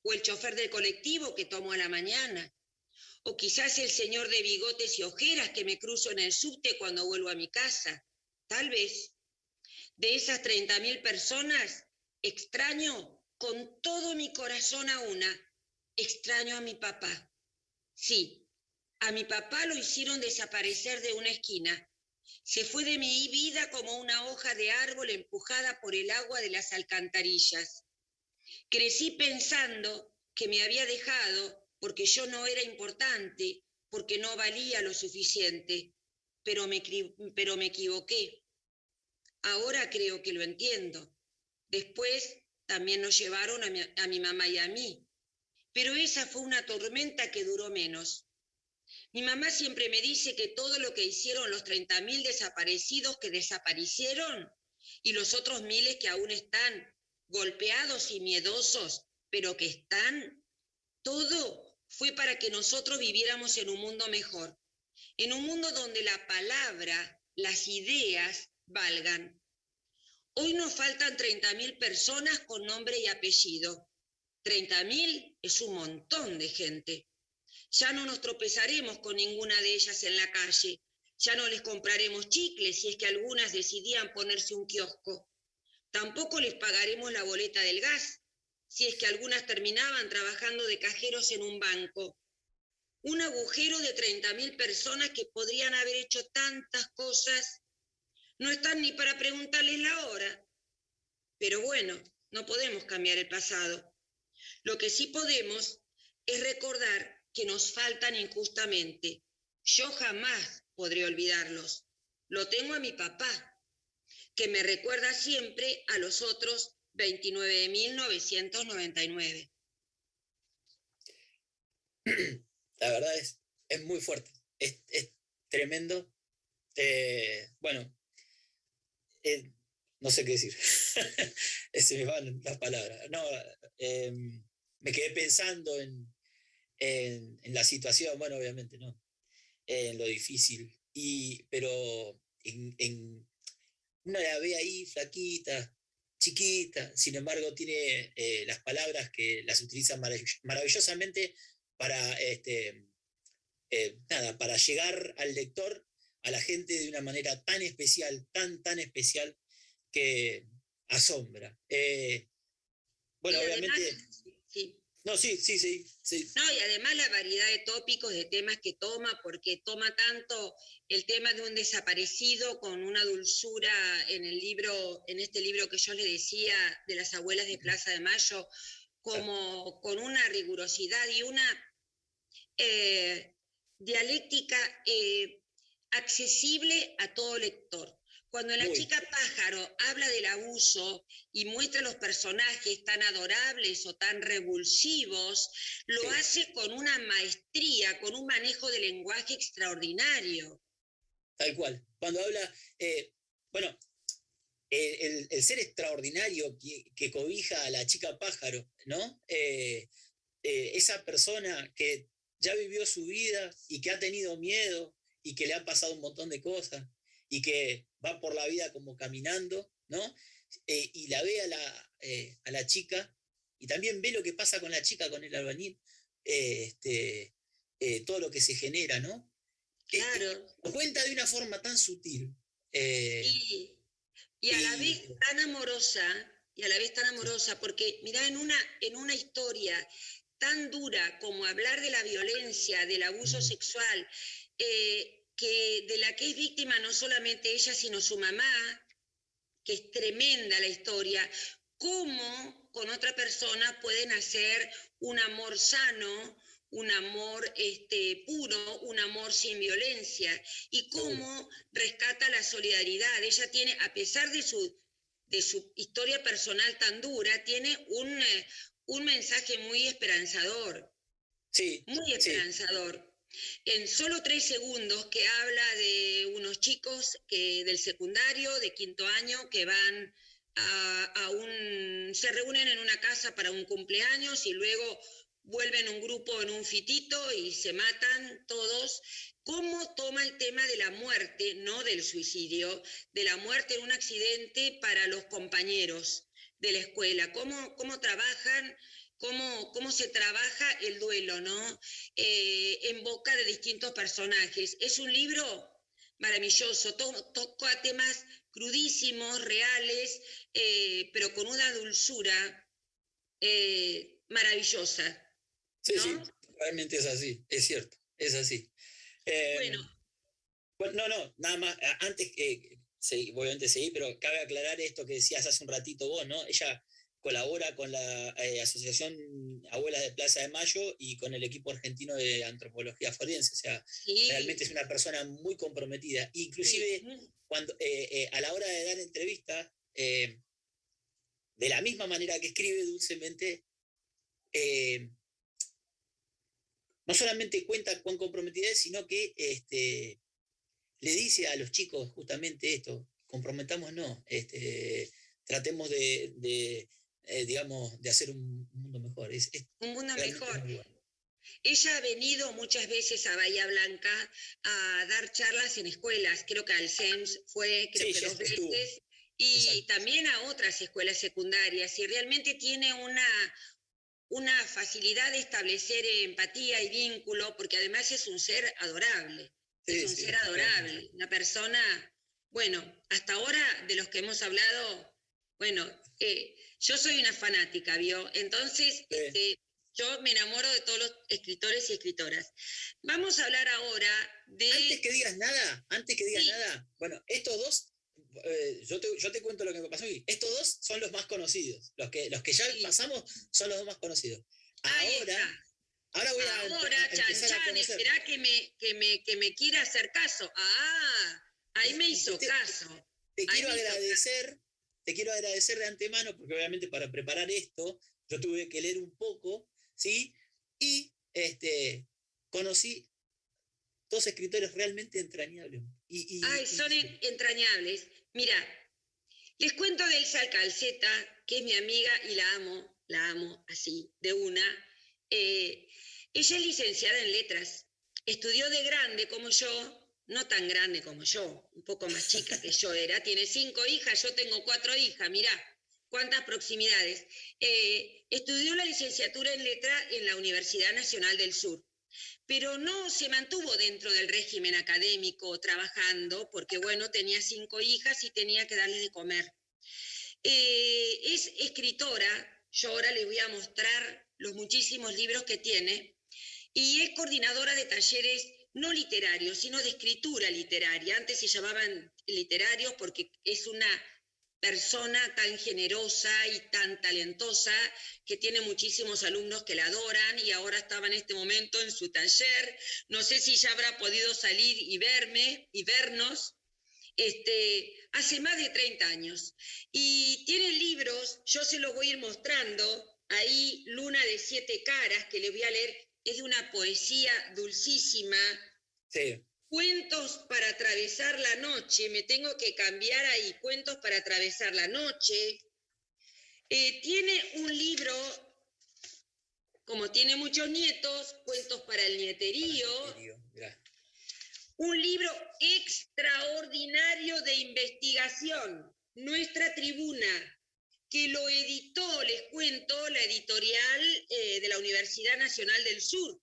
o el chofer del colectivo que tomo a la mañana, o quizás el señor de bigotes y ojeras que me cruzo en el subte cuando vuelvo a mi casa. Tal vez. De esas 30.000 personas, extraño con todo mi corazón a una. Extraño a mi papá. Sí, a mi papá lo hicieron desaparecer de una esquina. Se fue de mi vida como una hoja de árbol empujada por el agua de las alcantarillas. Crecí pensando que me había dejado porque yo no era importante, porque no valía lo suficiente, pero me equivoqué. Ahora creo que lo entiendo. Después también nos llevaron a mi mamá y a mí, pero esa fue una tormenta que duró menos. Mi mamá siempre me dice que todo lo que hicieron los 30.000 desaparecidos que desaparecieron y los otros miles que aún están golpeados y miedosos, pero que están, todo fue para que nosotros viviéramos en un mundo mejor, en un mundo donde la palabra, las ideas valgan. Hoy nos faltan 30.000 personas con nombre y apellido. 30.000 es un montón de gente. Ya no nos tropezaremos con ninguna de ellas en la calle. Ya no les compraremos chicles si es que algunas decidían ponerse un kiosco. Tampoco les pagaremos la boleta del gas si es que algunas terminaban trabajando de cajeros en un banco. Un agujero de 30.000 personas que podrían haber hecho tantas cosas. No están ni para preguntarles la hora. Pero bueno, no podemos cambiar el pasado. Lo que sí podemos es recordar que nos faltan injustamente. Yo jamás podré olvidarlos. Lo tengo a mi papá, que me recuerda siempre a los otros 29.999.
La verdad es muy fuerte. tremendo. Bueno, eh, no sé qué decir. Se me van las palabras. No, eh, me quedé pensando en la situación, bueno, obviamente, ¿no? En lo difícil. Pero en una la ve ahí flaquita, chiquita, sin embargo tiene las palabras que las utiliza maravillosamente para, nada, para llegar al lector, a la gente de una manera tan especial, tan especial, que asombra. Bueno,
Y además,
obviamente,
sí.
no, sí, sí, sí, sí.
No, y además la variedad de tópicos, de temas que toma, porque toma tanto el tema de un desaparecido con una dulzura en el libro, en este libro que yo le decía, de las abuelas de Plaza de Mayo, como con una rigurosidad y una eh, dialéctica accesible a todo lector. Cuando la
Muy,
chica pájaro habla del abuso y muestra los personajes tan adorables o tan revulsivos, lo
sí,
hace con una maestría, con un manejo de lenguaje extraordinario.
tal cual. Cuando habla, bueno, el ser extraordinario que cobija a la chica pájaro, ¿no? Esa persona que ya vivió su vida y que ha tenido miedo y que le han pasado un montón de cosas y que va por la vida como caminando, ¿no? Y la ve a la chica y también ve lo que pasa con la chica, con el albañil, todo lo que se genera, ¿no?
Claro.
Lo cuenta de una forma tan sutil. eh,
Y, y a la
y
vez tan amorosa, y a la vez tan
sí,
amorosa, porque mirá, en una historia tan dura como hablar de la violencia, del abuso
mm,
sexual, que de la que es víctima no solamente ella, sino su mamá, que es tremenda la historia, cómo con otra persona pueden hacer un amor sano, un amor puro, un amor sin violencia, y
seguro.
cómo rescata la solidaridad. Ella tiene, a pesar de su historia personal tan dura, tiene un mensaje muy esperanzador,
Sí,
muy
sí,
esperanzador. En solo 3 segundos que habla de unos chicos del secundario, de quinto año, que van se reúnen en una casa para un cumpleaños y luego vuelven un grupo en un fitito y se matan todos. ¿Cómo toma el tema de la muerte, no del suicidio, de la muerte en un accidente para los compañeros de la escuela? ¿Cómo trabajan? Cómo se trabaja el duelo, ¿no? En boca de distintos personajes. Es un libro maravilloso, toca temas crudísimos, reales, pero con una dulzura maravillosa,
sí,
¿no?
sí, realmente es así, es cierto, es así.
Bueno,
Bueno, no, no, nada más, antes que, sí, obviamente seguí, pero cabe aclarar esto que decías hace un ratito vos, ¿no? Ella colabora con la Asociación Abuelas de Plaza de Mayo y con el equipo argentino de antropología forense, o sea, realmente
sí,
es una persona muy comprometida.
sí,
Inclusive, cuando, a la hora de dar entrevistas, de la misma manera que escribe dulcemente, eh, no solamente cuenta cuán comprometida es, sino que le dice a los chicos justamente esto, comprometámonos, tratemos digamos, de hacer un mundo mejor.
un mundo
Realmente
mejor.
muy bueno.
Ella ha venido muchas veces a Bahía Blanca a dar charlas en escuelas, creo que al SEMS fue, creo
Sí,
que
ya
2
estuvo,
veces, y
exacto.
también a otras escuelas secundarias, y realmente tiene una facilidad de establecer empatía y vínculo, porque además es
Sí,
un ser
sí, realmente.
adorable, una persona, bueno, hasta ahora de los que hemos hablado, bueno, yo soy una fanática, ¿vio? Entonces,
Sí.
yo me enamoro de todos los escritores y escritoras. Vamos a hablar ahora de...
Antes que digas
Sí,
nada, bueno, estos dos, yo te cuento lo que me pasó aquí. Estos dos son los más conocidos. Los que ya
sí,
pasamos son los dos más conocidos.
ahí está.
Ahora voy
Ahora,
a
Chan
empezar a
Chan,
conocer.
espera que me quiera hacer caso. Ah, ahí me
Te,
hizo
te-
caso.
te
Ahí
quiero
me hizo caso.
agradecer, te quiero agradecer de antemano, porque obviamente para preparar esto, yo tuve que leer un poco, ¿sí? Y conocí todos escritores realmente entrañables.
Ay, son entrañables. Mira, les cuento de Elsa Calceta, que es mi amiga y la amo así, de una. Ella es licenciada en letras, estudió de grande como yo, no tan grande como yo, un poco más chica que yo era, tiene 5 hijas, yo tengo 4 hijas, mirá, cuántas proximidades. Estudió la licenciatura en letras en la Universidad Nacional del Sur, pero no se mantuvo dentro del régimen académico trabajando, porque bueno, tenía 5 hijas y tenía que darles de comer. Es escritora, yo ahora les voy a mostrar los muchísimos libros que tiene, y es coordinadora de talleres no literarios, sino de escritura literaria. Antes se llamaban literarios porque es una persona tan generosa y tan talentosa que tiene muchísimos alumnos que la adoran, y ahora estaba en este momento en su taller. No sé si ya habrá podido salir y verme y vernos. Hace más de 30 años. Y tiene libros, yo se los voy a ir mostrando, ahí Luna de 7 caras, que le voy a leer, es de una poesía dulcísima.
Sí.
Cuentos para atravesar la noche, me tengo que cambiar ahí, cuentos para atravesar la noche. Tiene un libro, como tiene muchos nietos, cuentos para el nieterío. Un libro extraordinario de investigación, Nuestra Tribuna, que lo editó, les cuento, la editorial de la Universidad Nacional del Sur.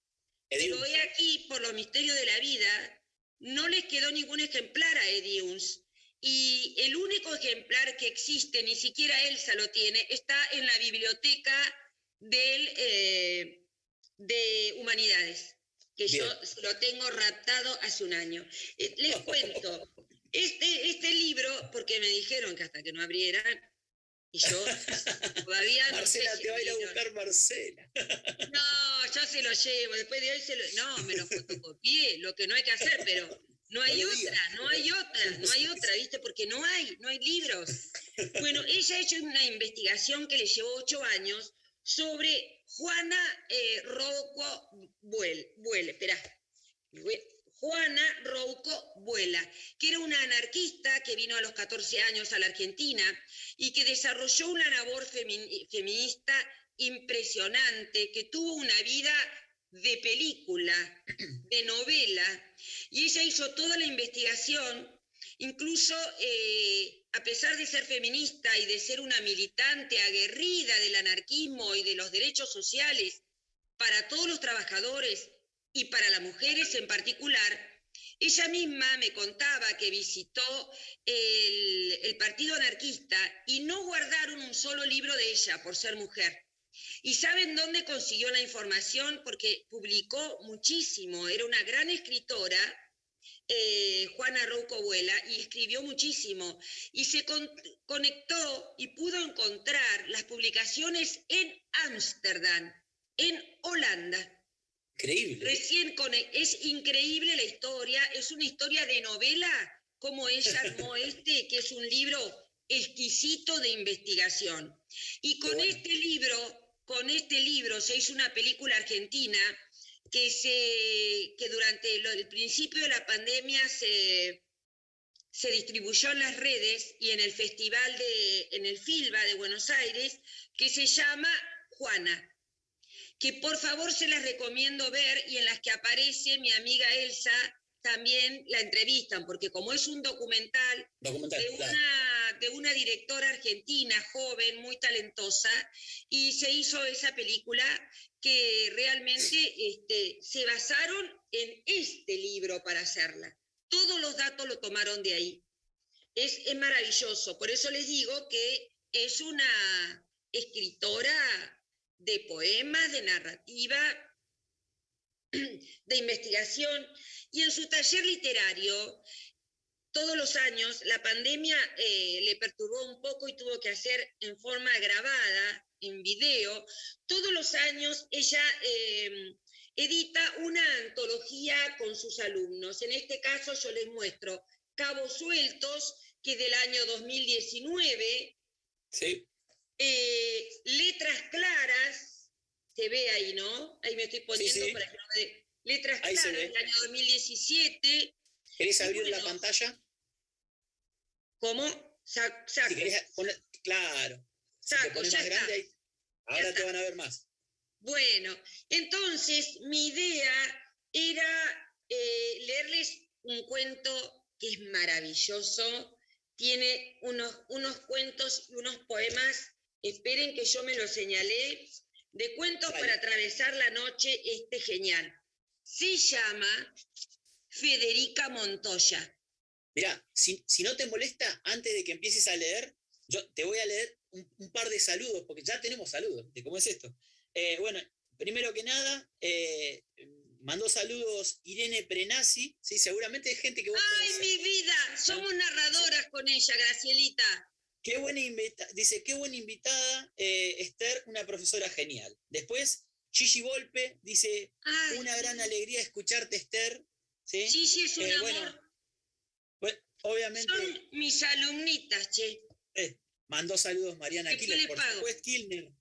Pero he aquí, por los misterios de la vida, no les quedó ningún ejemplar a Ediuns. Y el único ejemplar que existe, ni siquiera Elsa lo tiene, está en la biblioteca de Humanidades, que
Bien.
yo lo tengo raptado hace un año. Les cuento, este libro, porque me dijeron que hasta que no abrieran, y yo todavía no
Marcela,
sé si
te va a ir a buscar Marcela.
No, ya se lo llevo, después de hoy no, me lo fotocopié, lo que no hay que hacer, pero no hay otra, ¿viste? Porque no hay libros. Bueno, ella ha hecho una investigación que le llevó 8 años sobre Juana Rouco Juana Rouco Vuela, que era una anarquista que vino a los 14 años a la Argentina y que desarrolló una labor feminista impresionante, que tuvo una vida de película, de novela, y ella hizo toda la investigación, incluso a pesar de ser feminista y de ser una militante aguerrida del anarquismo y de los derechos sociales para todos los trabajadores y para las mujeres en particular. Ella misma me contaba que visitó el partido anarquista y no guardaron un solo libro de ella por ser mujer. ¿Y saben dónde consiguió la información? Porque publicó muchísimo, era una gran escritora, Juana Rouco Vuela, y escribió muchísimo. Y se conectó y pudo encontrar las publicaciones en Ámsterdam, en Holanda.
Increíble.
Es increíble la historia, es una historia de novela, como ella armó que es un libro exquisito de investigación. Y con este libro se hizo una película argentina que durante el principio de la pandemia se distribuyó en las redes y en el festival en el FILBA de Buenos Aires, que se llama Juana, que por favor se las recomiendo ver, y en las que aparece mi amiga Elsa, también la entrevistan, porque como es un documental de una directora argentina joven, muy talentosa, y se hizo esa película que realmente se basaron en este libro para hacerla. Todos los datos lo tomaron de ahí. Es maravilloso, por eso les digo que es una escritora de poemas, de narrativa, de investigación, y en su taller literario, todos los años, la pandemia le perturbó un poco y tuvo que hacer en forma grabada, en video. Todos los años ella edita una antología con sus alumnos. En este caso yo les muestro Cabos Sueltos, que es del año 2019.
Sí.
Letras Claras, se ve ahí, ¿no? Ahí me estoy poniendo
sí.
para que no me dé. letras
Ahí se
claras
ve.
del año 2017.
¿Querés
Y
abrir la
bueno,
pantalla?
¿cómo?
Si
Saco,
querés poner, claro. Si te
saco,
pones
ya
más
está,
grande, ahí,
ya
ahora te
está.
van a ver más.
Bueno, entonces mi idea era leerles un cuento que es maravilloso, tiene unos cuentos y unos poemas, esperen que yo me los señalé, de cuentos
Dale.
para atravesar la noche, genial. Se llama Federica Montoya.
Mirá, si no te molesta, antes de que empieces a leer, yo te voy a leer un par de saludos, porque ya tenemos saludos, de cómo es esto. Bueno, primero que nada, mandó saludos Irene Prenasi, ¿sí? Seguramente es gente que vos
¡Ay,
conocés.
mi vida! Somos narradoras con ella, Gracielita.
Qué buena dice, qué buena invitada, Esther, una profesora genial. Después, Gigi Volpe dice,
Ay,
una gran alegría escucharte, Esther. ¿Sí?
Gigi es un amor.
Bueno, obviamente.
Son mis alumnitas, che.
Mandó saludos Mariana
Después
Killer,
les
por
pago.
supuesto, Kilner.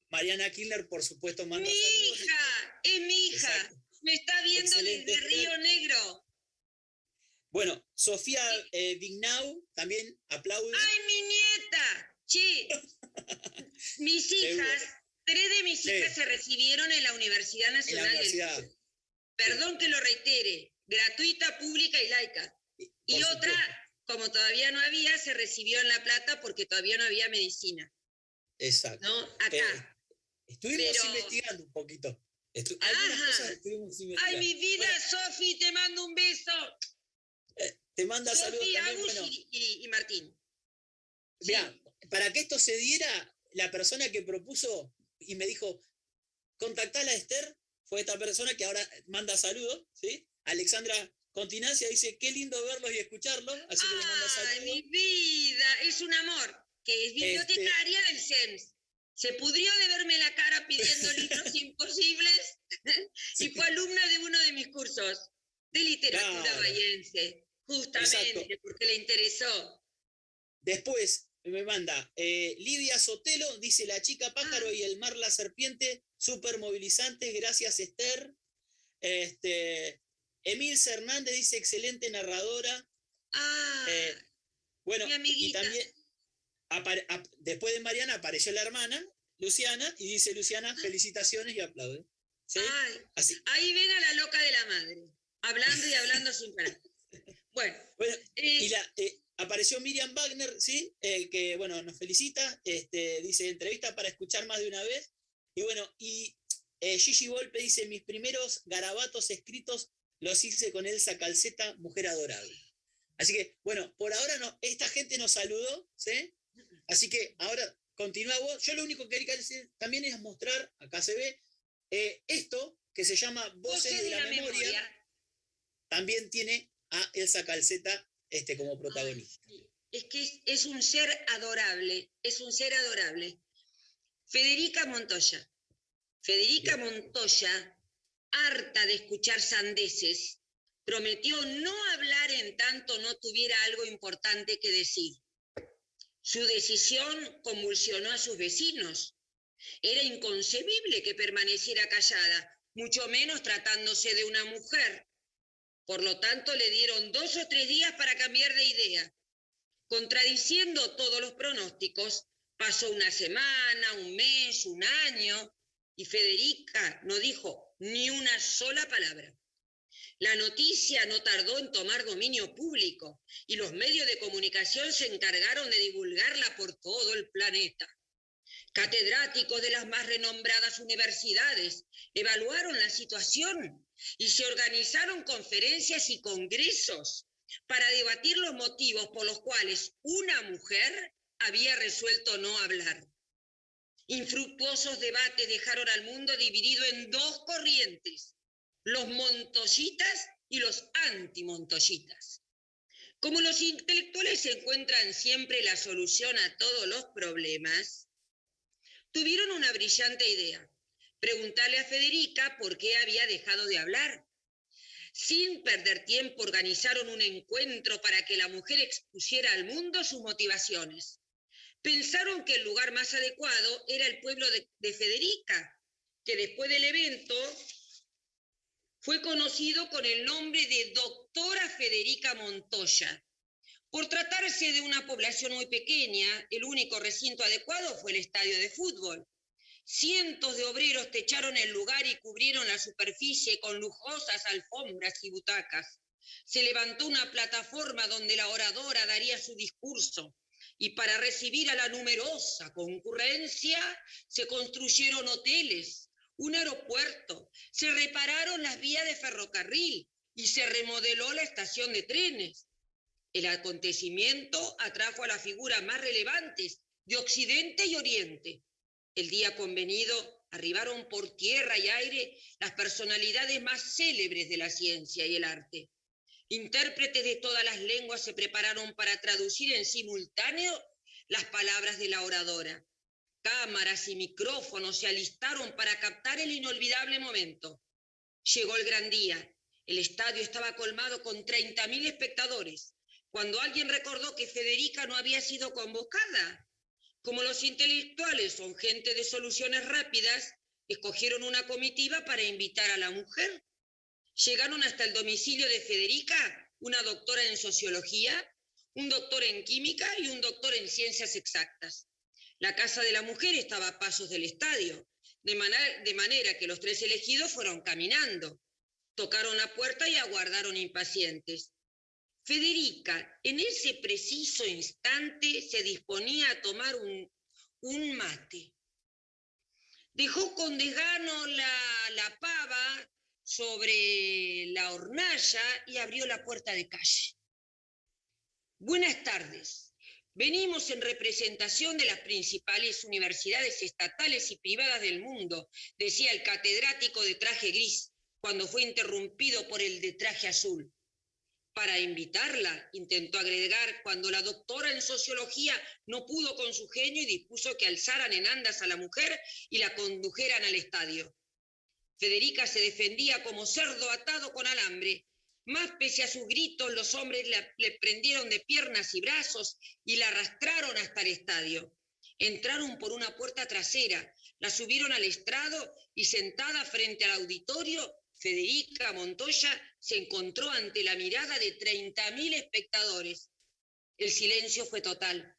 Mariana Kilner, por supuesto, manda
Mi
saludos.
hija, es mi hija.
Exacto.
Me está viendo
Excelente,
desde Río Negro.
Bueno, Sofía Vignau también aplaude.
¡Ay, mi nieta! Che, mis hijas, 3 de mis hijas se recibieron en la Universidad Nacional del Sur. Perdón que lo reitere, gratuita, pública y laica. Y otra, como todavía no había, se recibió en La Plata porque todavía no había medicina.
Exacto.
¿No? Acá.
Estuvimos investigando un poquito. Algunas cosas estuvimos investigando.
¡Ay, mi vida, bueno, Sofi, te mando un beso!
Te manda saludos también.
Agus y Martín.
Mirá, sí. Para que esto se diera, la persona que propuso y me dijo, contactala a Esther, fue esta persona que ahora manda saludos, ¿sí? Alexandra Continancia dice, qué lindo verlos y escucharlos, así que le manda saludos.
¡Ay, mi vida! Es un amor, que es bibliotecaria del CEMS. Se pudrió de verme la cara pidiendo libros imposibles y fue alumna de uno de mis cursos de literatura bahiense, justamente. Exacto. Porque le interesó.
Después me manda Livia Sotelo, dice la chica pájaro y el mar la serpiente, súper movilizantes, gracias Esther. Emil Hernández dice excelente narradora. Bueno, y también después de Mariana apareció la hermana, Luciana, y dice Luciana, felicitaciones y aplaude. ¿Sí?
Así. Ahí ven a la loca de la madre, hablando y hablando sin parar. Bueno
y apareció Miriam Wagner, ¿sí? Que bueno, nos felicita, dice entrevista para escuchar más de una vez. Y bueno, y Gigi Volpe dice, mis primeros garabatos escritos los hice con Elsa Calceta, mujer adorable. Así que, bueno, por ahora esta gente nos saludó, ¿sí? Así que ahora continúa vos. Yo lo único que quería decir también es mostrar, acá se ve, esto que se llama Voces de la Memoria, también tiene a Elsa Calceta como protagonista.
Ay, es que es un ser adorable, es un ser adorable. Federica Montoya. Federica Montoya, harta de escuchar sandeces, prometió no hablar en tanto no tuviera algo importante que decir. Su decisión convulsionó a sus vecinos. Era inconcebible que permaneciera callada, mucho menos tratándose de una mujer. Por lo tanto, le dieron 2 o 3 días para cambiar de idea. Contradiciendo todos los pronósticos, pasó una semana, un mes, un año, y Federica no dijo ni una sola palabra. La noticia no tardó en tomar dominio público, y los medios de comunicación se encargaron de divulgarla por todo el planeta. Catedráticos de las más renombradas universidades evaluaron la situación y se organizaron conferencias y congresos para debatir los motivos por los cuales una mujer había resuelto no hablar. Infructuosos debates dejaron al mundo dividido en 2 corrientes, los montoyitas y los antimontoyitas. Como los intelectuales encuentran siempre la solución a todos los problemas, tuvieron una brillante idea: preguntarle a Federica por qué había dejado de hablar. Sin perder tiempo, organizaron un encuentro para que la mujer expusiera al mundo sus motivaciones. Pensaron que el lugar más adecuado era el pueblo de Federica, que después del evento Fue conocido con el nombre de Doctora Federica Montoya. Por tratarse de una población muy pequeña, el único recinto adecuado fue el estadio de fútbol. Cientos de obreros techaron el lugar y cubrieron la superficie con lujosas alfombras y butacas. Se levantó una plataforma donde la oradora daría su discurso, y para recibir a la numerosa concurrencia se construyeron hoteles, un aeropuerto, se repararon las vías de ferrocarril y se remodeló la estación de trenes. El acontecimiento atrajo a las figuras más relevantes de Occidente y Oriente. El día convenido arribaron por tierra y aire las personalidades más célebres de la ciencia y el arte. Intérpretes de todas las lenguas se prepararon para traducir en simultáneo las palabras de la oradora. Cámaras y micrófonos se alistaron para captar el inolvidable momento. Llegó el gran día. El estadio estaba colmado con 30.000 espectadores, cuando alguien recordó que Federica no había sido convocada. Como los intelectuales son gente de soluciones rápidas, escogieron una comitiva para invitar a la mujer. Llegaron hasta el domicilio de Federica una doctora en sociología, un doctor en química y un doctor en ciencias exactas. La casa de la mujer estaba a pasos del estadio, de manera que los tres elegidos fueron caminando. Tocaron la puerta y aguardaron impacientes. Federica, en ese preciso instante, se disponía a tomar un mate. Dejó con desgano la pava sobre la hornalla y abrió la puerta de calle. Buenas tardes. Venimos en representación de las principales universidades estatales y privadas del mundo, decía el catedrático de traje gris, cuando fue interrumpido por el de traje azul. Para invitarla, intentó agregar cuando la doctora en sociología no pudo con su genio y dispuso que alzaran en andas a la mujer y la condujeran al estadio. Federica se defendía como cerdo atado con alambre. Más pese a sus gritos, los hombres le prendieron de piernas y brazos y la arrastraron hasta el estadio. Entraron por una puerta trasera, la subieron al estrado y sentada frente al auditorio, Federica Montoya se encontró ante la mirada de 30.000 espectadores. El silencio fue total.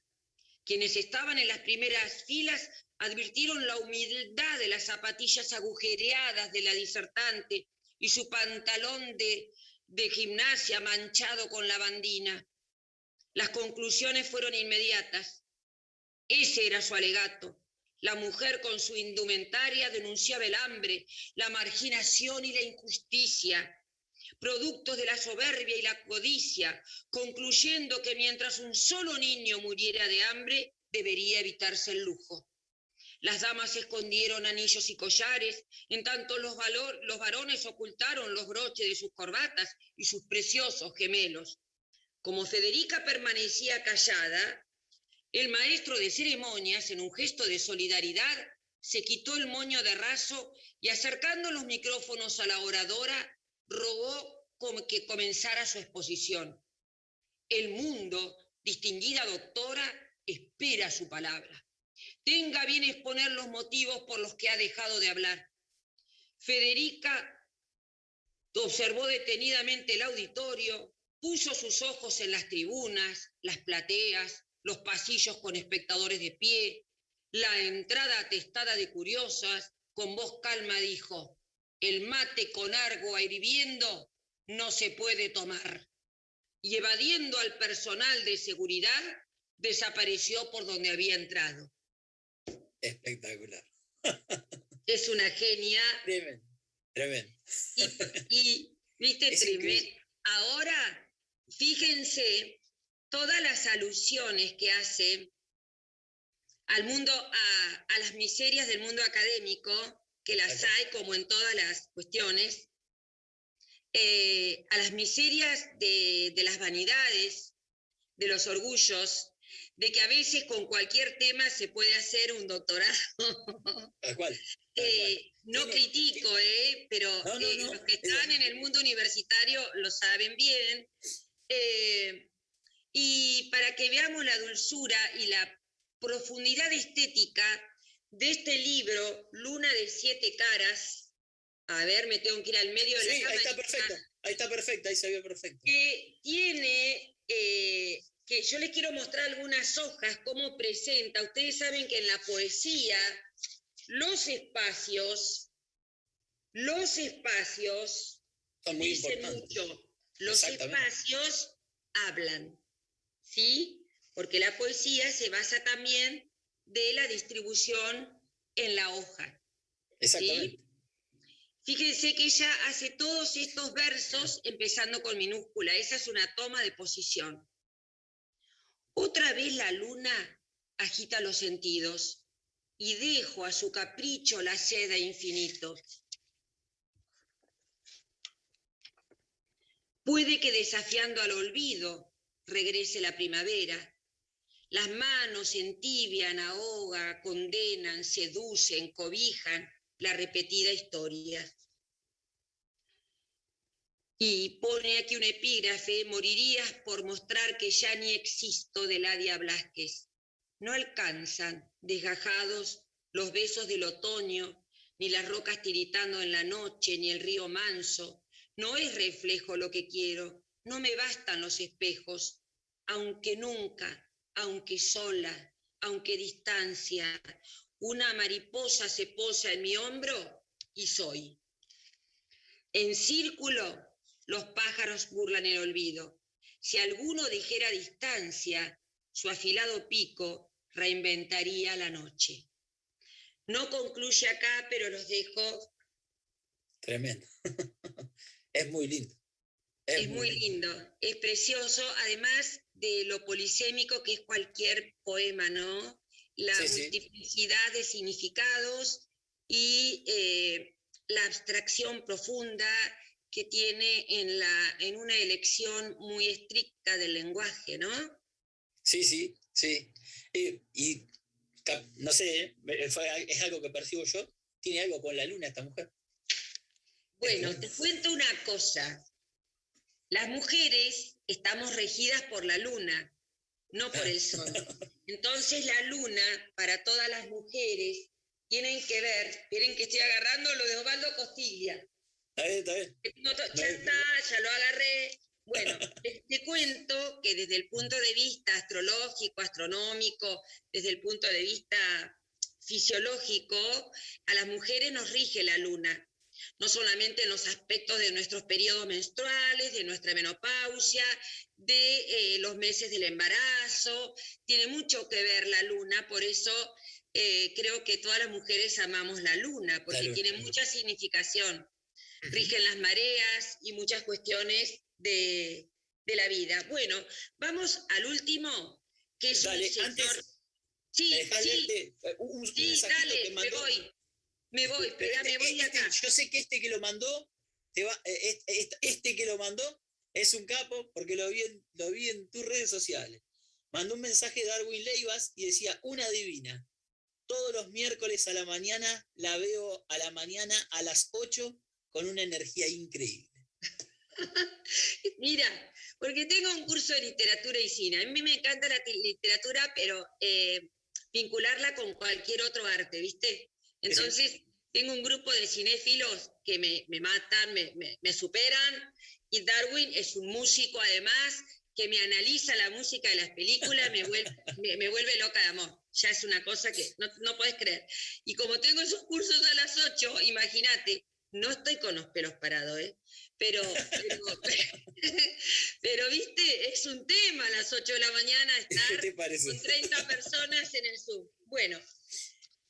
Quienes estaban en las primeras filas advirtieron la humildad de las zapatillas agujereadas de la disertante y su pantalón de gimnasia manchado con lavandina. Las conclusiones fueron inmediatas. Ese era su alegato. La mujer con su indumentaria denunciaba el hambre, la marginación y la injusticia, productos de la soberbia y la codicia, concluyendo que mientras un solo niño muriera de hambre, debería evitarse el lujo. Las damas escondieron anillos y collares, en tanto los varones ocultaron los broches de sus corbatas y sus preciosos gemelos. Como Federica permanecía callada, el maestro de ceremonias, en un gesto de solidaridad, se quitó el moño de raso y, acercando los micrófonos a la oradora, rogó que comenzara su exposición. El mundo, distinguida doctora, espera su palabra. Tenga bien exponer los motivos por los que ha dejado de hablar. Federica observó detenidamente el auditorio, puso sus ojos en las tribunas, las plateas, los pasillos con espectadores de pie, la entrada atestada de curiosas, con voz calma dijo: el mate con agua hirviendo no se puede tomar. Y evadiendo al personal de seguridad, desapareció por donde había entrado.
Espectacular.
Es una genia.
Tremendo, tremendo.
Y viste, tremendo. Ahora, fíjense todas las alusiones que hace al mundo, a las miserias del mundo académico, que las hay como en todas las cuestiones, a las miserias de las vanidades, de los orgullos, de que a veces con cualquier tema se puede hacer un doctorado.
Tal cual.
No critico, pero
no.
Los que están en el mundo universitario lo saben bien. Y para que veamos la dulzura y la profundidad estética de este libro, Luna de 7 caras, A ver, me tengo que ir al medio de la
Sí,
cama.
ahí está perfecto, ahí se ve perfecto.
Que tiene, que yo les quiero mostrar algunas hojas, cómo presenta. Ustedes saben que en la poesía los espacios
Son muy
dicen
importantes.
mucho. Los
Exactamente.
espacios hablan, ¿sí? Porque la poesía se basa también de la distribución en la hoja,
Exactamente.
¿sí? Fíjense que ella hace todos estos versos empezando con minúscula. Esa es una toma de posición. Otra vez la luna agita los sentidos y dejo a su capricho la sed de infinito. Puede que desafiando al olvido regrese la primavera. Las manos entibian, ahogan, condenan, seducen, cobijan la repetida historia. Y pone aquí un epígrafe: morirías por mostrar que ya ni existo, de Ladia Blasquez. No alcanzan, desgajados, los besos del otoño, ni las rocas tiritando en la noche, ni el río manso. No es reflejo lo que quiero, no me bastan los espejos, aunque nunca, aunque sola, aunque distancia, una mariposa se posa en mi hombro y soy. En círculo, los pájaros burlan el olvido. Si alguno dijera distancia, su afilado pico reinventaría la noche. No concluye acá, pero los dejo.
Tremendo. Es muy lindo.
Es muy lindo, es precioso, además de lo polisémico que es cualquier poema, ¿no? La
Sí, sí.
multiplicidad de significados y la abstracción profunda que tiene en una elección muy estricta del lenguaje, ¿no?
Sí, sí, sí. Y no sé, es algo que percibo yo. Tiene algo con la luna esta mujer.
Bueno, te cuento una cosa. Las mujeres estamos regidas por la luna, no por el sol. Entonces la luna, para todas las mujeres, tienen que ver, esperen que estoy agarrando lo de Osvaldo Costilla.
Está bien.
No, ya está, ya lo agarré. Bueno, te cuento que desde el punto de vista astrológico, astronómico, desde el punto de vista fisiológico, a las mujeres nos rige la luna. No solamente en los aspectos de nuestros periodos menstruales, de nuestra menopausia, de los meses del embarazo, tiene mucho que ver la luna, por eso creo que todas las mujeres amamos la luna, porque tiene mucha significación. Rigen las mareas y muchas cuestiones de la vida. Bueno, vamos al último, que es
dale,
un señor...
antes,
Sí, sí, dale,
que mandó.
Me voy, espera, me voy de acá.
Yo sé que este que lo mandó, este que lo mandó es un capo porque lo vi en tus redes sociales. Mandó un mensaje de Darwin Leivas y decía: una divina. Todos los miércoles a la mañana la veo a la mañana a las 8 con una energía increíble.
Mira, porque tengo un curso de literatura y cine. A mí me encanta la literatura, pero vincularla con cualquier otro arte, ¿viste? Entonces, sí. Tengo un grupo de cinéfilos que me matan, me superan, y Darwin es un músico, además, que me analiza la música de las películas, me vuelve loca de amor. Ya es una cosa que no podés creer. Y como tengo esos cursos a las 8, imagínate, no estoy con los pelos parados, ¿eh? Pero viste, es un tema a las 8 de la mañana estar con 30 personas en el Zoom. Bueno,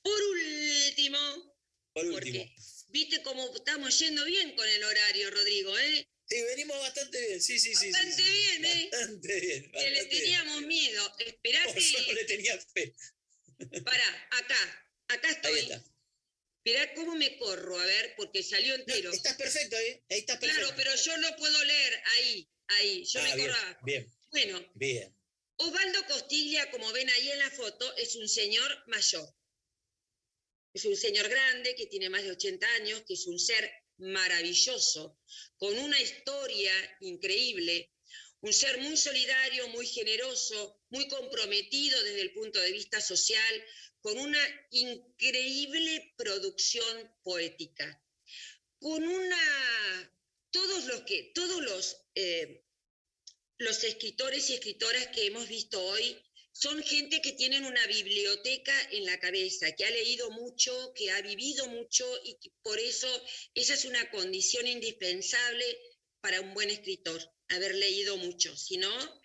por último, porque viste cómo estamos yendo bien con el horario, Rodrigo, ¿eh?
Sí, venimos bastante bien, sí.
Bastante bien, ¿eh?
Bastante bien.
Que le teníamos miedo. Esperá que...
Yo no le tenía fe.
Pará, acá estoy. Ahí está. Esperá cómo me corro, a ver, porque salió entero.
No, estás perfecto, ¿eh? Ahí estás perfecto.
Claro, pero yo no puedo leer ahí. Yo me corro abajo.
Bien.
Bueno, bien. Osvaldo Costilla, como ven ahí en la foto, es un señor mayor. Es un señor grande que tiene más de 80 años, que es un ser maravilloso, con una historia increíble, un ser muy solidario, muy generoso, muy comprometido desde el punto de vista social, con una increíble producción poética. con todos los escritores y escritoras que hemos visto hoy son gente que tienen una biblioteca en la cabeza, que ha leído mucho, que ha vivido mucho y que por eso esa es una condición indispensable para un buen escritor, haber leído mucho. Si no,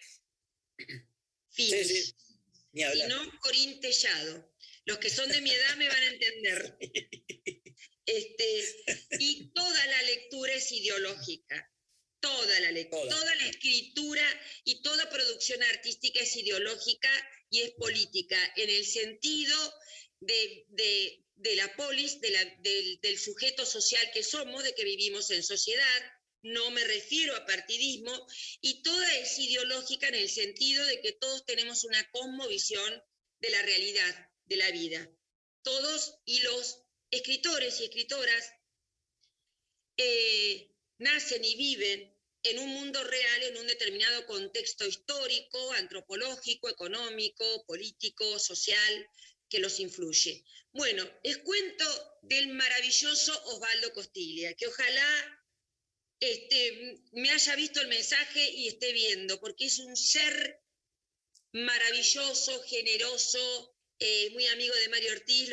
Sí,
finish.
sí, ni hablar.
Si no, Corín Tellado. Los que son de mi edad me van a entender. Y toda la lectura es ideológica. Toda la escritura y toda producción artística es ideológica y es política, en el sentido de la polis, del sujeto social que somos, de que vivimos en sociedad. No me refiero a partidismo, y toda es ideológica en el sentido de que todos tenemos una cosmovisión de la realidad, de la vida. Todos, y los escritores y escritoras nacen y viven en un mundo real, en un determinado contexto histórico, antropológico, económico, político, social, que los influye. Bueno, les cuento del maravilloso Osvaldo Costiglia, que ojalá me haya visto el mensaje y esté viendo, porque es un ser maravilloso, generoso, muy amigo de Mario Ortiz,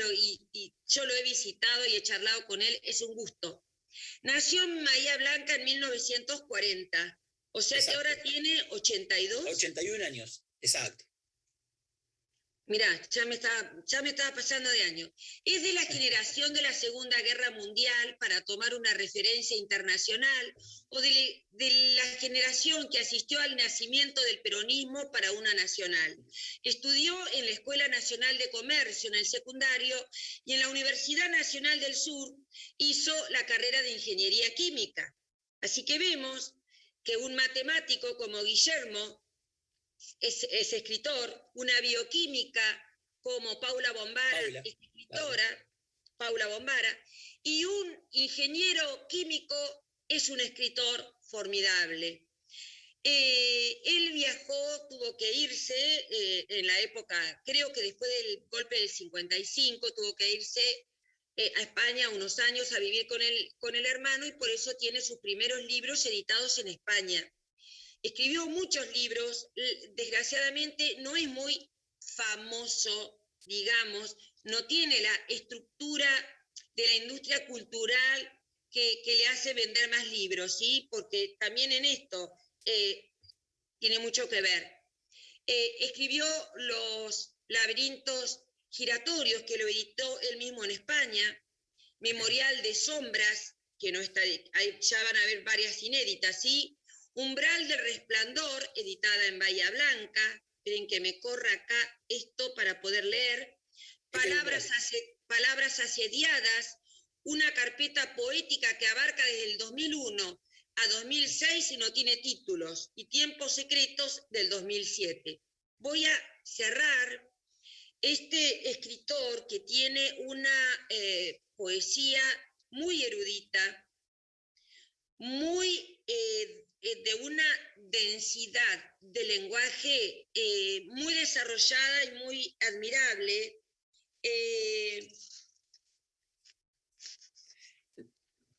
y yo lo he visitado y he charlado con él, es un gusto. Nació en Bahía Blanca en 1940, o sea que ahora tiene 82.
81 años, exacto.
Mirá, ya me estaba pasando de año. Es de la generación de la Segunda Guerra Mundial, para tomar una referencia internacional, o de la generación que asistió al nacimiento del peronismo para una nacional. Estudió en la Escuela Nacional de Comercio en el secundario, y en la Universidad Nacional del Sur hizo la carrera de Ingeniería Química. Así que vemos que un matemático como Guillermo es escritor, una bioquímica como Paula Bombara, es escritora, claro. Paula Bombara, y un ingeniero químico es un escritor formidable. Él viajó, tuvo que irse en la época, creo que después del golpe del 55, tuvo que irse a España unos años a vivir con el hermano, y por eso tiene sus primeros libros editados en España. Escribió muchos libros, desgraciadamente no es muy famoso, digamos, no tiene la estructura de la industria cultural que le hace vender más libros, ¿sí? Porque también en esto tiene mucho que ver. Escribió Los laberintos giratorios, que lo editó él mismo en España, Memorial de sombras, que no está, ya van a ver varias inéditas, ¿sí? Umbral del resplandor, editada en Bahía Blanca. Esperen que me corra acá esto para poder leer. Palabras asediadas, una carpeta poética que abarca desde el 2001 a 2006 y no tiene títulos, y Tiempos secretos del 2007. Voy a cerrar. Este escritor, que tiene una poesía muy erudita, muy de una densidad de lenguaje muy desarrollada y muy admirable.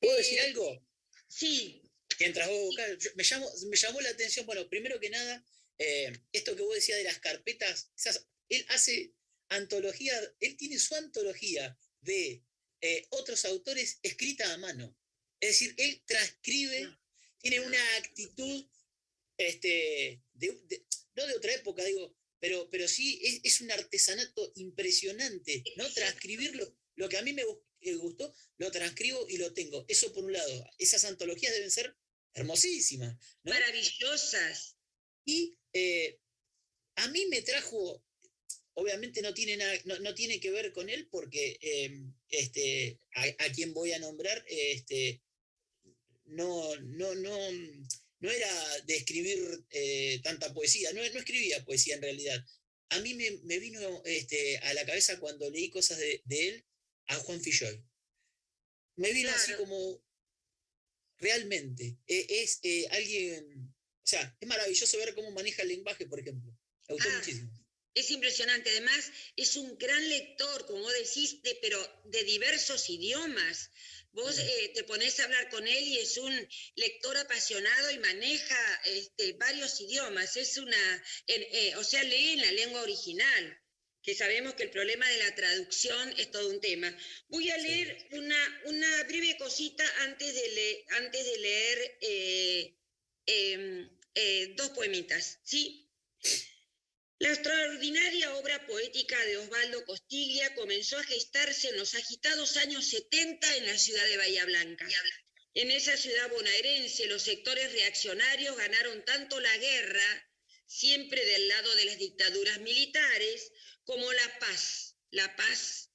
¿Puedo decir algo?
Sí.
Mientras vos buscás, me llamó la atención, bueno, primero que nada, esto que vos decías de las carpetas, él hace antología, él tiene su antología de otros autores escrita a mano. Es decir, él transcribe, tiene una actitud, no de otra época, digo, pero sí es un artesanato impresionante, ¿no? Transcribir lo que a mí me gustó, lo transcribo y lo tengo. Eso por un lado. Esas antologías deben ser hermosísimas, ¿no?
Maravillosas.
Y a mí me trajo, obviamente no tiene, nada, no tiene que ver con él, porque a quien voy a nombrar no era de escribir tanta poesía, no escribía poesía en realidad. A mí me vino a la cabeza cuando leí cosas de él a Juan Filloy. Me vino así como, realmente, es alguien, o sea, es maravilloso ver cómo maneja el lenguaje, por ejemplo. Me gustó muchísimo.
Es impresionante, además es un gran lector, como vos decís, pero de diversos idiomas. Vos te ponés a hablar con él y es un lector apasionado y maneja varios idiomas. O sea, lee en la lengua original, que sabemos que el problema de la traducción es todo un tema. Voy a leer una breve cosita antes de leer dos poemitas, ¿sí? La extraordinaria obra poética de Osvaldo Costiglia comenzó a gestarse en los agitados años 70 en la ciudad de Bahía Blanca. En esa ciudad bonaerense, los sectores reaccionarios ganaron tanto la guerra, siempre del lado de las dictaduras militares, como la paz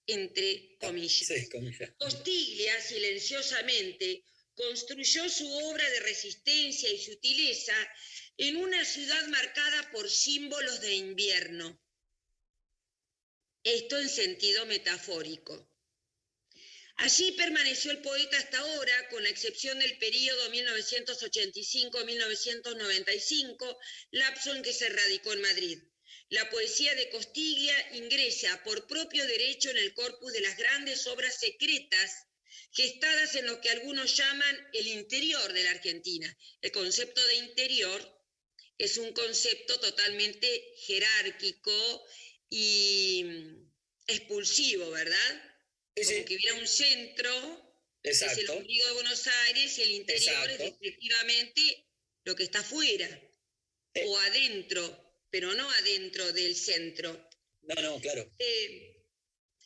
entre comillas.
Sí, comillas.
Costiglia, silenciosamente, construyó su obra de resistencia y sutileza en una ciudad marcada por símbolos de invierno. Esto en sentido metafórico. Allí permaneció el poeta hasta ahora, con la excepción del período 1985-1995, lapso en que se radicó en Madrid. La poesía de Costiglia ingresa por propio derecho en el corpus de las grandes obras secretas gestadas en lo que algunos llaman el interior de la Argentina. El concepto de interior es un concepto totalmente jerárquico y expulsivo, ¿verdad?
Sí,
Como
sí.
que hubiera un centro,
Exacto.
es el ombligo de Buenos Aires, y el interior es efectivamente lo que está afuera, o adentro, pero no adentro del centro.
No, claro.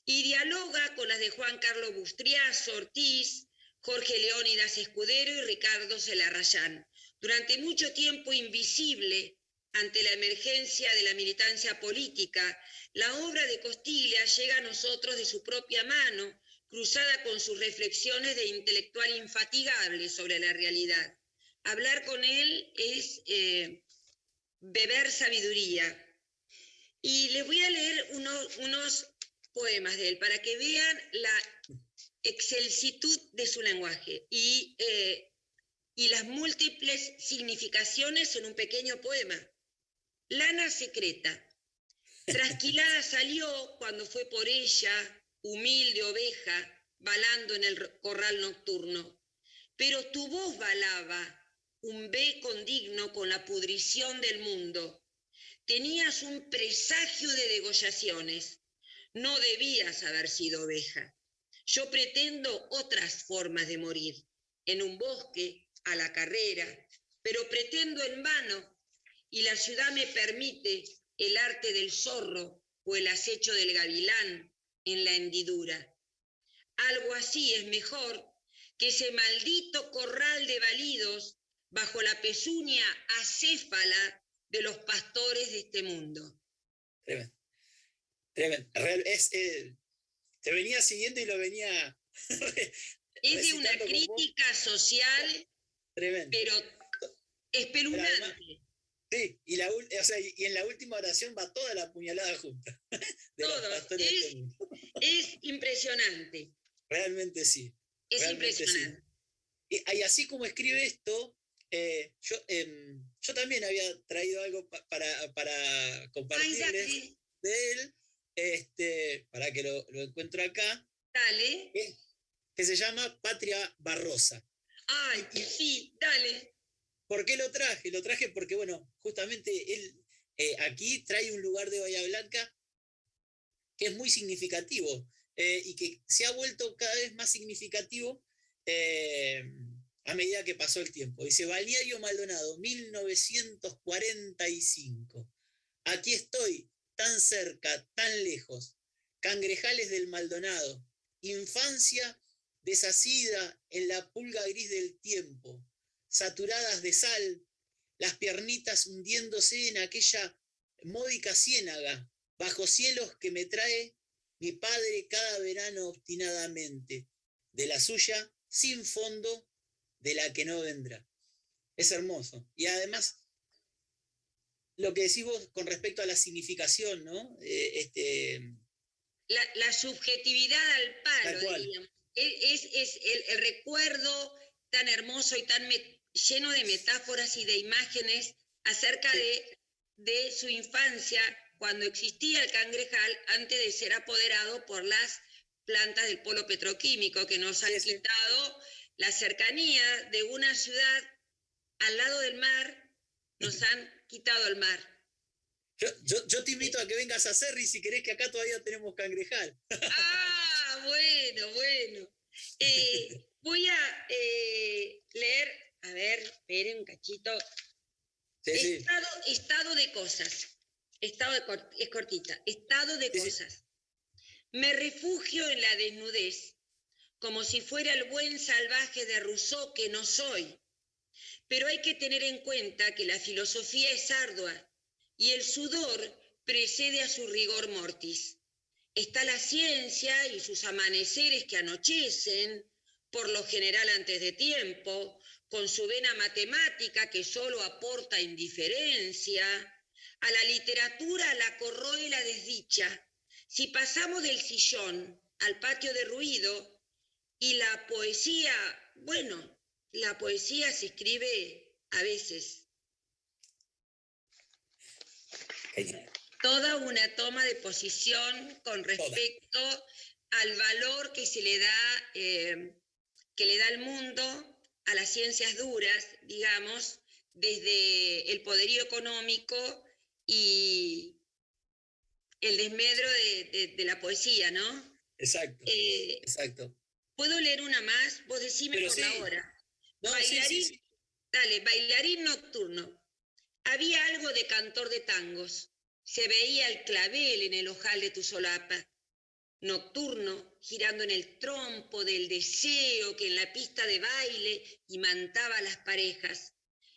Y dialoga con las de Juan Carlos Bustriazo Ortiz, Jorge Leónidas Escudero y Ricardo Celarrayán. Durante mucho tiempo invisible ante la emergencia de la militancia política, la obra de Costiglia llega a nosotros de su propia mano, cruzada con sus reflexiones de intelectual infatigable sobre la realidad. Hablar con él es beber sabiduría. Y les voy a leer unos poemas de él para que vean la excelsitud de su lenguaje y las múltiples significaciones en un pequeño poema. Lana secreta. Trasquilada salió cuando fue por ella, humilde oveja, balando en el corral nocturno. Pero tu voz balaba, un bé condigno con la pudrición del mundo. Tenías un presagio de degollaciones. No debías haber sido oveja. Yo pretendo otras formas de morir, en un bosque, a la carrera, pero pretendo en vano, y la ciudad me permite el arte del zorro o el acecho del gavilán en la hendidura. Algo así es mejor que ese maldito corral de balidos bajo la pezuña acéfala de los pastores de este mundo.
Tremendo. Te venía siguiendo y lo venía...
Es de una crítica social, pero espeluznante.
Sí, y en la última oración va toda la puñalada junta.
Todo. Es impresionante.
Realmente sí.
Es impresionante.
Sí. Y así como escribe esto, yo también había traído algo para compartirles de él, para que lo encuentro acá.
Dale.
Que se llama Patria Barrosa.
Ay, sí, dale.
¿Por qué lo traje? Lo traje porque, bueno, justamente él aquí trae un lugar de Bahía Blanca que es muy significativo y que se ha vuelto cada vez más significativo a medida que pasó el tiempo. Dice, Balneario Maldonado, 1945. Aquí estoy, tan cerca, tan lejos. Cangrejales del Maldonado. Infancia deshacida en la pulga gris del tiempo. Saturadas de sal, las piernitas hundiéndose en aquella módica ciénaga, bajo cielos que me trae mi padre cada verano obstinadamente, de la suya sin fondo, de la que no vendrá. Es hermoso. Y además, lo que decís vos con respecto a la significación, ¿no?
La subjetividad al palo, diríamos. Es el recuerdo tan hermoso y tan lleno de metáforas y de imágenes acerca de su infancia, cuando existía el cangrejal, antes de ser apoderado por las plantas del polo petroquímico que nos han
Sí, sí.
quitado la cercanía de una ciudad al lado del mar, nos han quitado el mar.
Yo te invito a que vengas a Cerri si querés, que acá todavía tenemos cangrejal.
Ah, bueno, bueno. Voy a leer, a ver, esperen un cachito.
Sí, sí.
Estado de cosas. Es cortita. Estado de
Sí, sí.
cosas. Me refugio en la desnudez, como si fuera el buen salvaje de Rousseau que no soy. Pero hay que tener en cuenta que la filosofía es ardua y el sudor precede a su rigor mortis. Está la ciencia y sus amaneceres que anochecen, por lo general antes de tiempo, con su vena matemática que solo aporta indiferencia. A la literatura la corroe la desdicha. Si pasamos del sillón al patio de ruido, y la poesía, bueno, la poesía se escribe a veces.
Genial.
Toda una toma de posición con respecto al valor que se le da, que le da el mundo a las ciencias duras, digamos, desde el poderío económico y el desmedro de la poesía, ¿no?
Exacto, exacto.
¿Puedo leer una más? Vos decime
Pero
por la
sí,
hora.
no, sí, sí,
Bailarín,
sí.
dale, bailarín nocturno. Había algo de cantor de tangos. Se veía el clavel en el ojal de tu solapa. Nocturno, girando en el trompo del deseo que en la pista de baile imantaba a las parejas.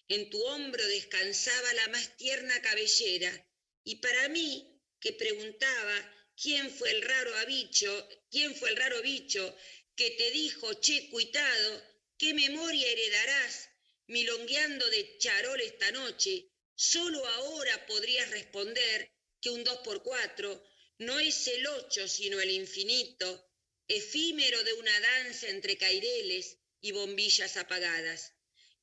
En tu hombro descansaba la más tierna cabellera. Y para mí, que preguntaba quién fue el raro bicho que te dijo, che, cuitado, qué memoria heredarás, milongueando de charol esta noche, solo ahora podrías responder que un 2x4 no es el 8 sino el infinito, efímero de una danza entre caireles y bombillas apagadas.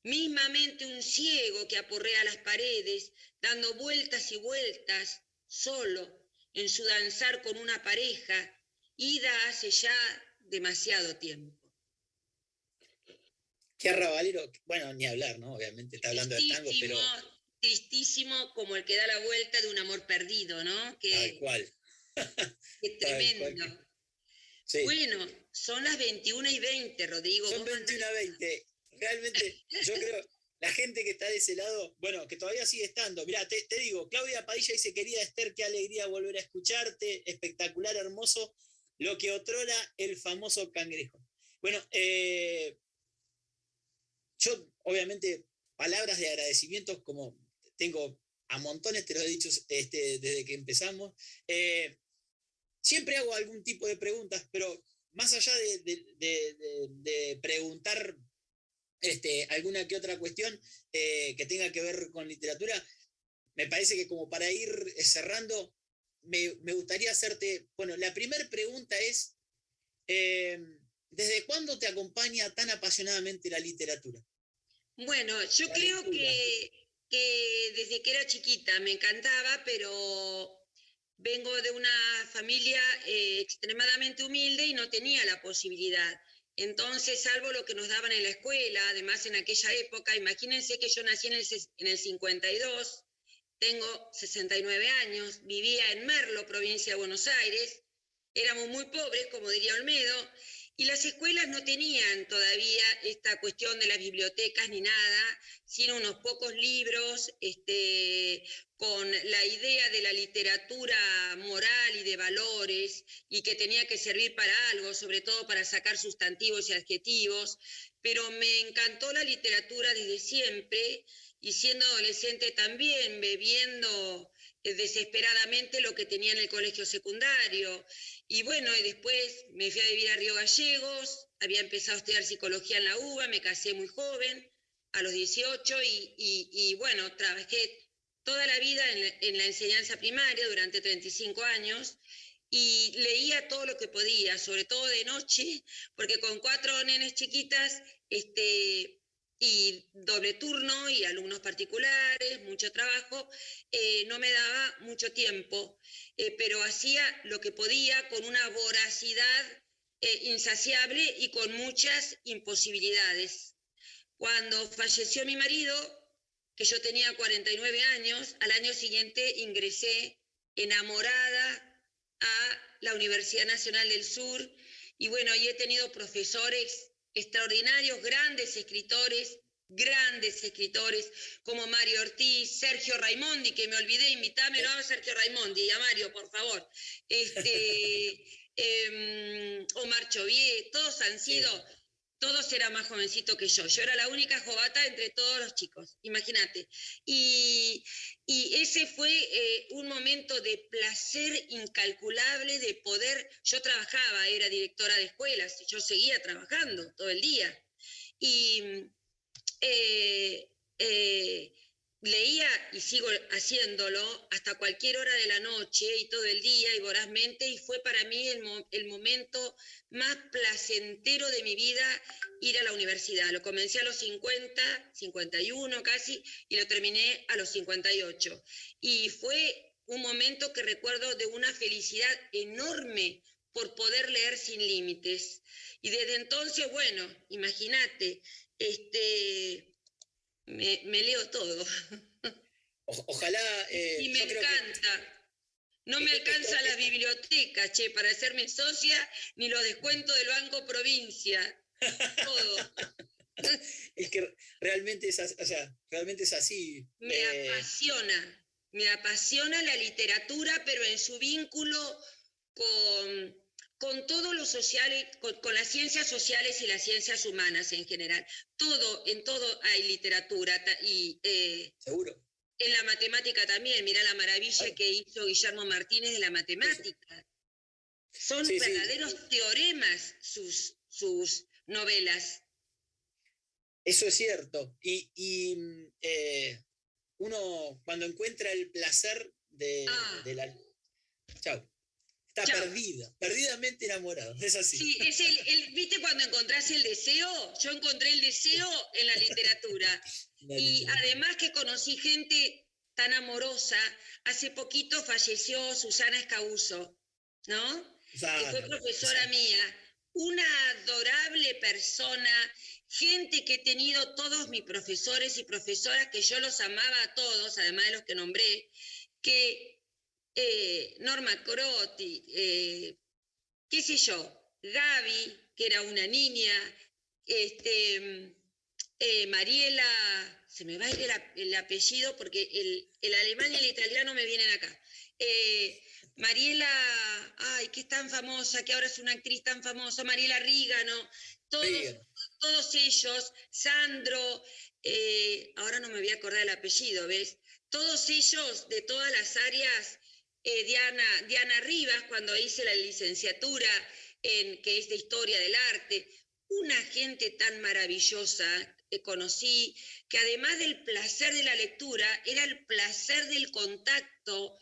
Mismamente un ciego que aporrea las paredes, dando vueltas y vueltas, solo, en su danzar con una pareja, ida hace ya demasiado tiempo.
Qué arrabalero. Bueno, ni hablar, ¿no? Obviamente está hablando de tango,
Tristísimo,
pero
tristísimo como el que da la vuelta de un amor perdido, ¿no?
tal cual.
Qué
Tal cual.
tremendo.
Sí.
Bueno, son las 21:20, Rodrigo.
Son
Vos mandás.
21:20. Realmente, yo creo, la gente que está de ese lado, bueno, que todavía sigue estando. Mirá, te digo, Claudia Padilla dice, querida Esther, qué alegría volver a escucharte, espectacular, hermoso, lo que otrora el famoso cangrejo. Bueno, yo, obviamente, palabras de agradecimientos como tengo a montones, te lo he dicho desde que empezamos. Siempre hago algún tipo de preguntas, pero más allá de preguntar alguna que otra cuestión que tenga que ver con literatura, me parece que como para ir cerrando, me gustaría hacerte, bueno, la primera pregunta es, ¿desde cuándo te acompaña tan apasionadamente la literatura?
Bueno, yo
La
creo
lectura.
que desde que era chiquita me encantaba, pero vengo de una familia extremadamente humilde y no tenía la posibilidad. Entonces, salvo lo que nos daban en la escuela, además en aquella época, imagínense que yo nací en el 52, tengo 69 años, vivía en Merlo, provincia de Buenos Aires, éramos muy pobres, como diría Olmedo, y las escuelas no tenían todavía esta cuestión de las bibliotecas ni nada, sino unos pocos libros, con la idea de la literatura moral y de valores, y que tenía que servir para algo, sobre todo para sacar sustantivos y adjetivos, pero me encantó la literatura desde siempre, y siendo adolescente también, bebiendo desesperadamente lo que tenía en el colegio secundario. Y bueno, y después me fui a vivir a Río Gallegos, había empezado a estudiar psicología en la UBA, me casé muy joven, a los 18, y bueno, trabajé toda la vida en la enseñanza primaria durante 35 años, y leía todo lo que podía, sobre todo de noche, porque con 4 nenes chiquitas, y doble turno y alumnos particulares, mucho trabajo, no me daba mucho tiempo, pero hacía lo que podía con una voracidad insaciable y con muchas imposibilidades. Cuando falleció mi marido, que yo tenía 49 años, al año siguiente ingresé enamorada a la Universidad Nacional del Sur y bueno, ahí he tenido profesores extraordinarios, grandes escritores como Mario Ortiz, Sergio Raimondi, que me olvidé, invítame, no a Sergio Raimondi y a Mario, por favor. Omar Chovier, todos han sido, todos eran más jovencitos que yo era la única jovata entre todos los chicos, imagínate. Y ese fue un momento de placer incalculable de poder, yo trabajaba, era directora de escuelas, yo seguía trabajando todo el día. Y eh, eh, leía y sigo haciéndolo hasta cualquier hora de la noche y todo el día y vorazmente, y fue para mí el momento más placentero de mi vida ir a la universidad. Lo comencé a los 50, 51 casi, y lo terminé a los 58. Y fue un momento que recuerdo de una felicidad enorme por poder leer sin límites. Y desde entonces, bueno, imagínate, me leo todo.
Ojalá.
Y me
Yo creo que
encanta. No me alcanza la biblioteca, che, para hacerme socia, ni los descuentos del Banco Provincia. Todo.
es que realmente es, o sea, realmente es así.
Me apasiona la literatura, pero en su vínculo con todo lo social, con las ciencias sociales y las ciencias humanas en general. En todo hay literatura y
Seguro.
en la matemática también. Mirá la maravilla que hizo Guillermo Martínez de la matemática. Son verdaderos teoremas sus novelas.
Eso es cierto. Y uno cuando encuentra el placer de la... Chau. Está perdidamente enamorado, es así.
Sí, ¿viste cuando encontrás el deseo? Yo encontré el deseo en la literatura. Y además que conocí gente tan amorosa. Hace poquito falleció Susana Escabuso, ¿no? Que fue profesora mía. Una adorable persona, gente que he tenido todos mis profesores y profesoras, que yo los amaba a todos, además de los que nombré, que Norma Corotti, qué sé yo, Gaby, que era una niña, Mariela, se me va a ir el apellido porque el alemán y el italiano me vienen acá. Mariela, ay, que es tan famosa, que ahora es una actriz tan famosa, Mariela Rígano, todos ellos, Sandro, ahora no me voy a acordar el apellido, ¿ves? Todos ellos de todas las áreas. Diana Rivas, cuando hice la licenciatura, que es de Historia del Arte, una gente tan maravillosa conocí, que además del placer de la lectura, era el placer del contacto,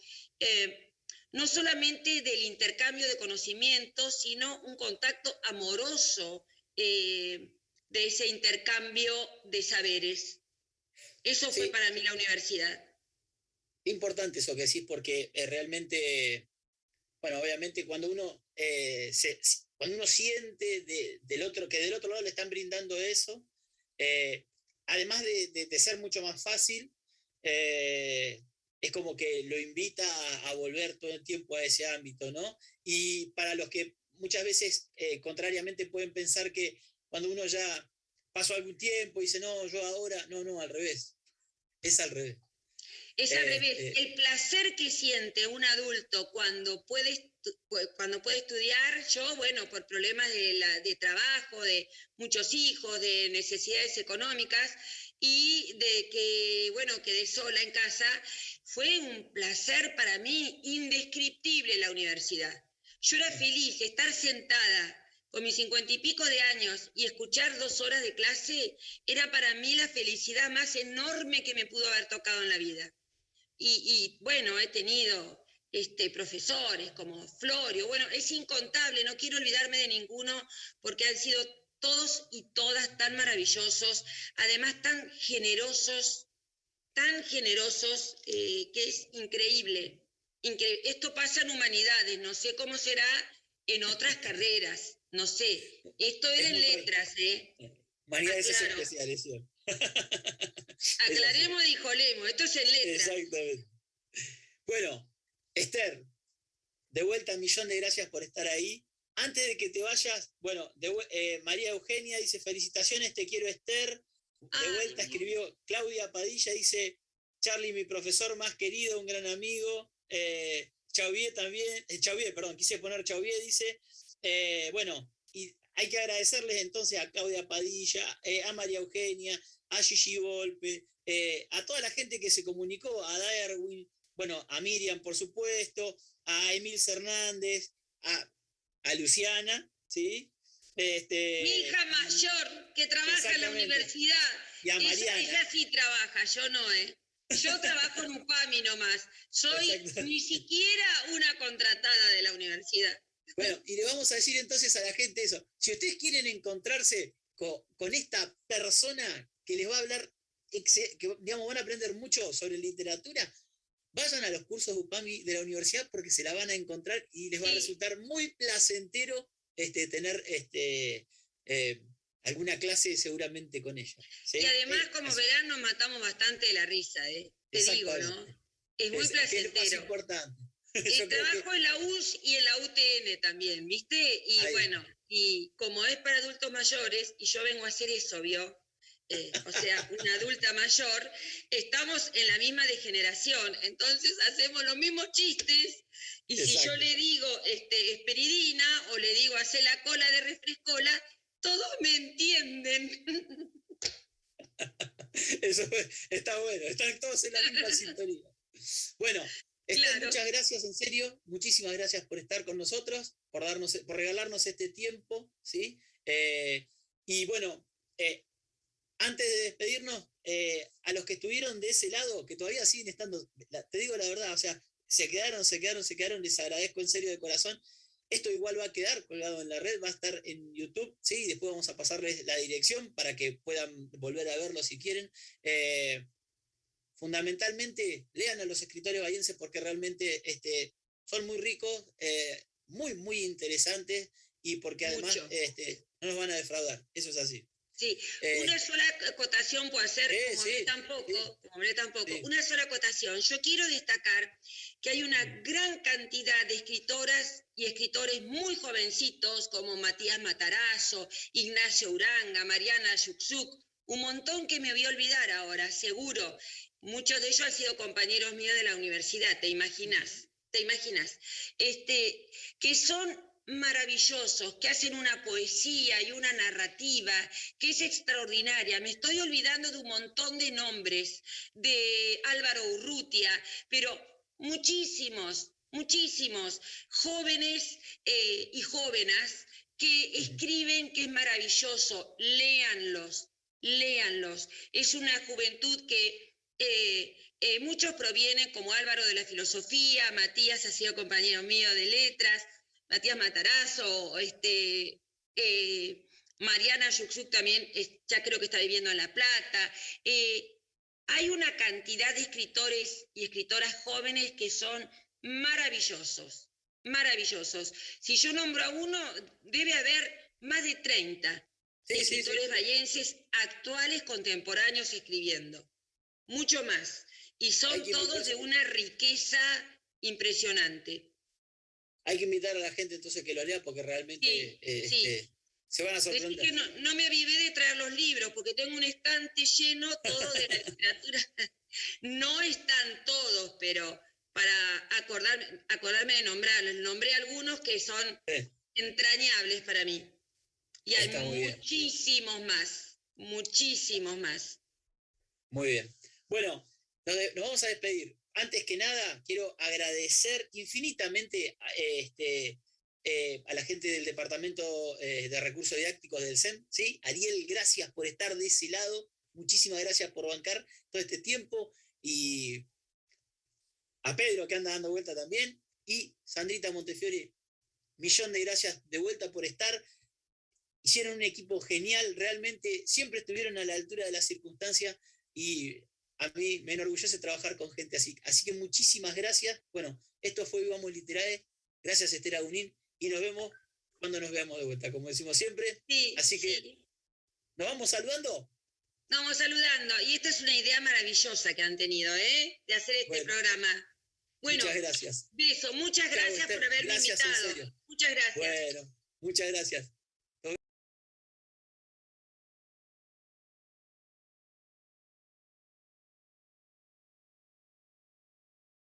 no solamente del intercambio de conocimientos, sino un contacto amoroso de ese intercambio de saberes. Eso fue para mí la universidad.
Importante eso que decís, porque realmente, bueno, obviamente cuando uno siente del otro, que del otro lado le están brindando eso, además de ser mucho más fácil, es como que lo invita a volver todo el tiempo a ese ámbito, ¿no? Y para los que muchas veces, contrariamente, pueden pensar que cuando uno ya pasó algún tiempo y dice, no, yo ahora, no, al revés, es al revés.
Es al revés. El placer que siente un adulto cuando puede estudiar, yo, bueno, por problemas de trabajo, de muchos hijos, de necesidades económicas y de que, bueno, quedé sola en casa, fue un placer para mí indescriptible la universidad. Yo era feliz de estar sentada con mis 50 y pico de años y escuchar 2 horas de clase era para mí la felicidad más enorme que me pudo haber tocado en la vida. Y bueno, he tenido profesores como Florio, bueno, es incontable, no quiero olvidarme de ninguno porque han sido todos y todas tan maravillosos, además tan generosos, que es increíble. Esto pasa en humanidades, no sé cómo será en otras carreras, no sé. Esto era
Es
en
muy
letras, ¿eh?
Humanidades
Aclaro.
especiales, ¿sí? Es así.
Aclaremos, dijo Lemo, esto es en letras.
Exactamente. Bueno, Esther, de vuelta, millón de gracias por estar ahí. Antes de que te vayas, bueno, María Eugenia dice, felicitaciones, te quiero, Esther. De
Ay,
vuelta escribió Claudia Padilla, dice, Charlie, mi profesor más querido, un gran amigo. Chauvier también, Chauvier, perdón, quise poner Chauvier, dice, bueno, y hay que agradecerles entonces a Claudia Padilla, a María Eugenia, a Gigi Volpe, a toda la gente que se comunicó, a Darwin, bueno, a Miriam, por supuesto, a Emil Hernández, a Luciana, ¿sí?
mi hija mayor que trabaja en la
Exactamente.
universidad,
Y a Mariana.
ella sí trabaja, yo no, ¿eh? Yo trabajo en UPAMI nomás. Soy
Exacto.
ni siquiera una contratada de la universidad.
Bueno, y le vamos a decir entonces a la gente eso. Si ustedes quieren encontrarse con esta persona que les va a hablar, que digamos, van a aprender mucho sobre literatura, vayan a los cursos de UPAMI de la universidad porque se la van a encontrar y les va a
Sí.
resultar muy placentero tener eh, alguna clase seguramente con ella.
Y
¿Sí?
además, como verán, nos matamos bastante de la risa, ¿eh? Te digo,
Exactamente.
¿no? Es muy
Que es lo más
placentero.
importante. Yo creo que
Trabajo en la US y en la UTN también, ¿viste? Y
ahí
bueno, y como es para adultos mayores, y yo vengo a hacer eso, ¿vio? O sea, una adulta mayor, estamos en la misma degeneración, entonces hacemos los mismos chistes, y si yo
exacto.
le digo esperidina o le digo hacer la cola de refrescola, todos me entienden.
Eso está bueno, están todos en la misma sintonía. Bueno, Esther,
Claro.
muchas gracias, en serio, muchísimas gracias por estar con nosotros, por regalarnos este tiempo, ¿sí? Y bueno, antes de despedirnos, a los que estuvieron de ese lado, que todavía siguen estando, te digo la verdad, o sea, se quedaron, les agradezco en serio de corazón. Esto igual va a quedar colgado en la red, va a estar en YouTube, ¿sí? Y después vamos a pasarles la dirección para que puedan volver a verlo si quieren. Eh, Fundamentalmente, lean a los escritores bahienses porque realmente son muy ricos, muy interesantes y porque además
Mucho.
no nos van a defraudar. Eso es así.
Sí,
Eh,
una sola acotación puede hacer, como hablé
sí,
tan
sí,
poco, como hablé tan poco,
sí.
una sola acotación. Yo quiero destacar que hay una gran cantidad de escritoras y escritores muy jovencitos, como Matías Matarazzo, Ignacio Uranga, Mariana Yuxuk, un montón que me voy a olvidar ahora, seguro. Muchos de ellos han sido compañeros míos de la universidad, ¿te imaginas? ¿Te imaginas? Que son maravillosos, que hacen una poesía y una narrativa que es extraordinaria. Me estoy olvidando de un montón de nombres, de Álvaro Urrutia, pero muchísimos jóvenes y jóvenes que escriben, que es maravilloso. Léanlos. Es una juventud que muchos provienen, como Álvaro, de la filosofía, Matías ha sido compañero mío de letras, Matías Matarazzo, Mariana Yuxuk también, ya creo que está viviendo en La Plata. Hay una cantidad de escritores y escritoras jóvenes que son maravillosos, maravillosos. Si yo nombro a uno, debe haber más de 30 escritores bahienses actuales, contemporáneos, escribiendo. Mucho más. Y son todos de una riqueza impresionante.
Hay que invitar a la gente entonces que lo lea porque realmente
Sí.
se van a sorprender.
Decir que no me avivé de traer los libros porque tengo un estante lleno todo de la literatura. No están todos, pero para acordarme de nombrarlos. Nombré algunos que son entrañables para mí. Y hay muchísimos más.
Muy bien. Bueno, nos vamos a despedir. Antes que nada, quiero agradecer infinitamente a la gente del Departamento de Recursos Didácticos del CEN, ¿sí? Ariel, gracias por estar de ese lado. Muchísimas gracias por bancar todo este tiempo. Y a Pedro, que anda dando vuelta también. Y Sandrita Montefiore, millón de gracias de vuelta por estar. Hicieron un equipo genial, realmente siempre estuvieron a la altura de las circunstancias y a mí me enorgullece trabajar con gente así. Así que muchísimas gracias. Bueno, esto fue Vivamos Literae. Gracias, Esther Agunín, y nos vemos cuando nos veamos de vuelta, como decimos siempre.
Sí,
Así que,
sí.
¿nos vamos saludando?
Nos vamos saludando. Y esta es una idea maravillosa que han tenido, ¿eh? De hacer este
Bueno,
programa. Bueno,
muchas gracias.
beso. Muchas
Chao,
gracias por haberme
gracias en
invitado.
serio.
Muchas gracias.
Bueno, muchas gracias.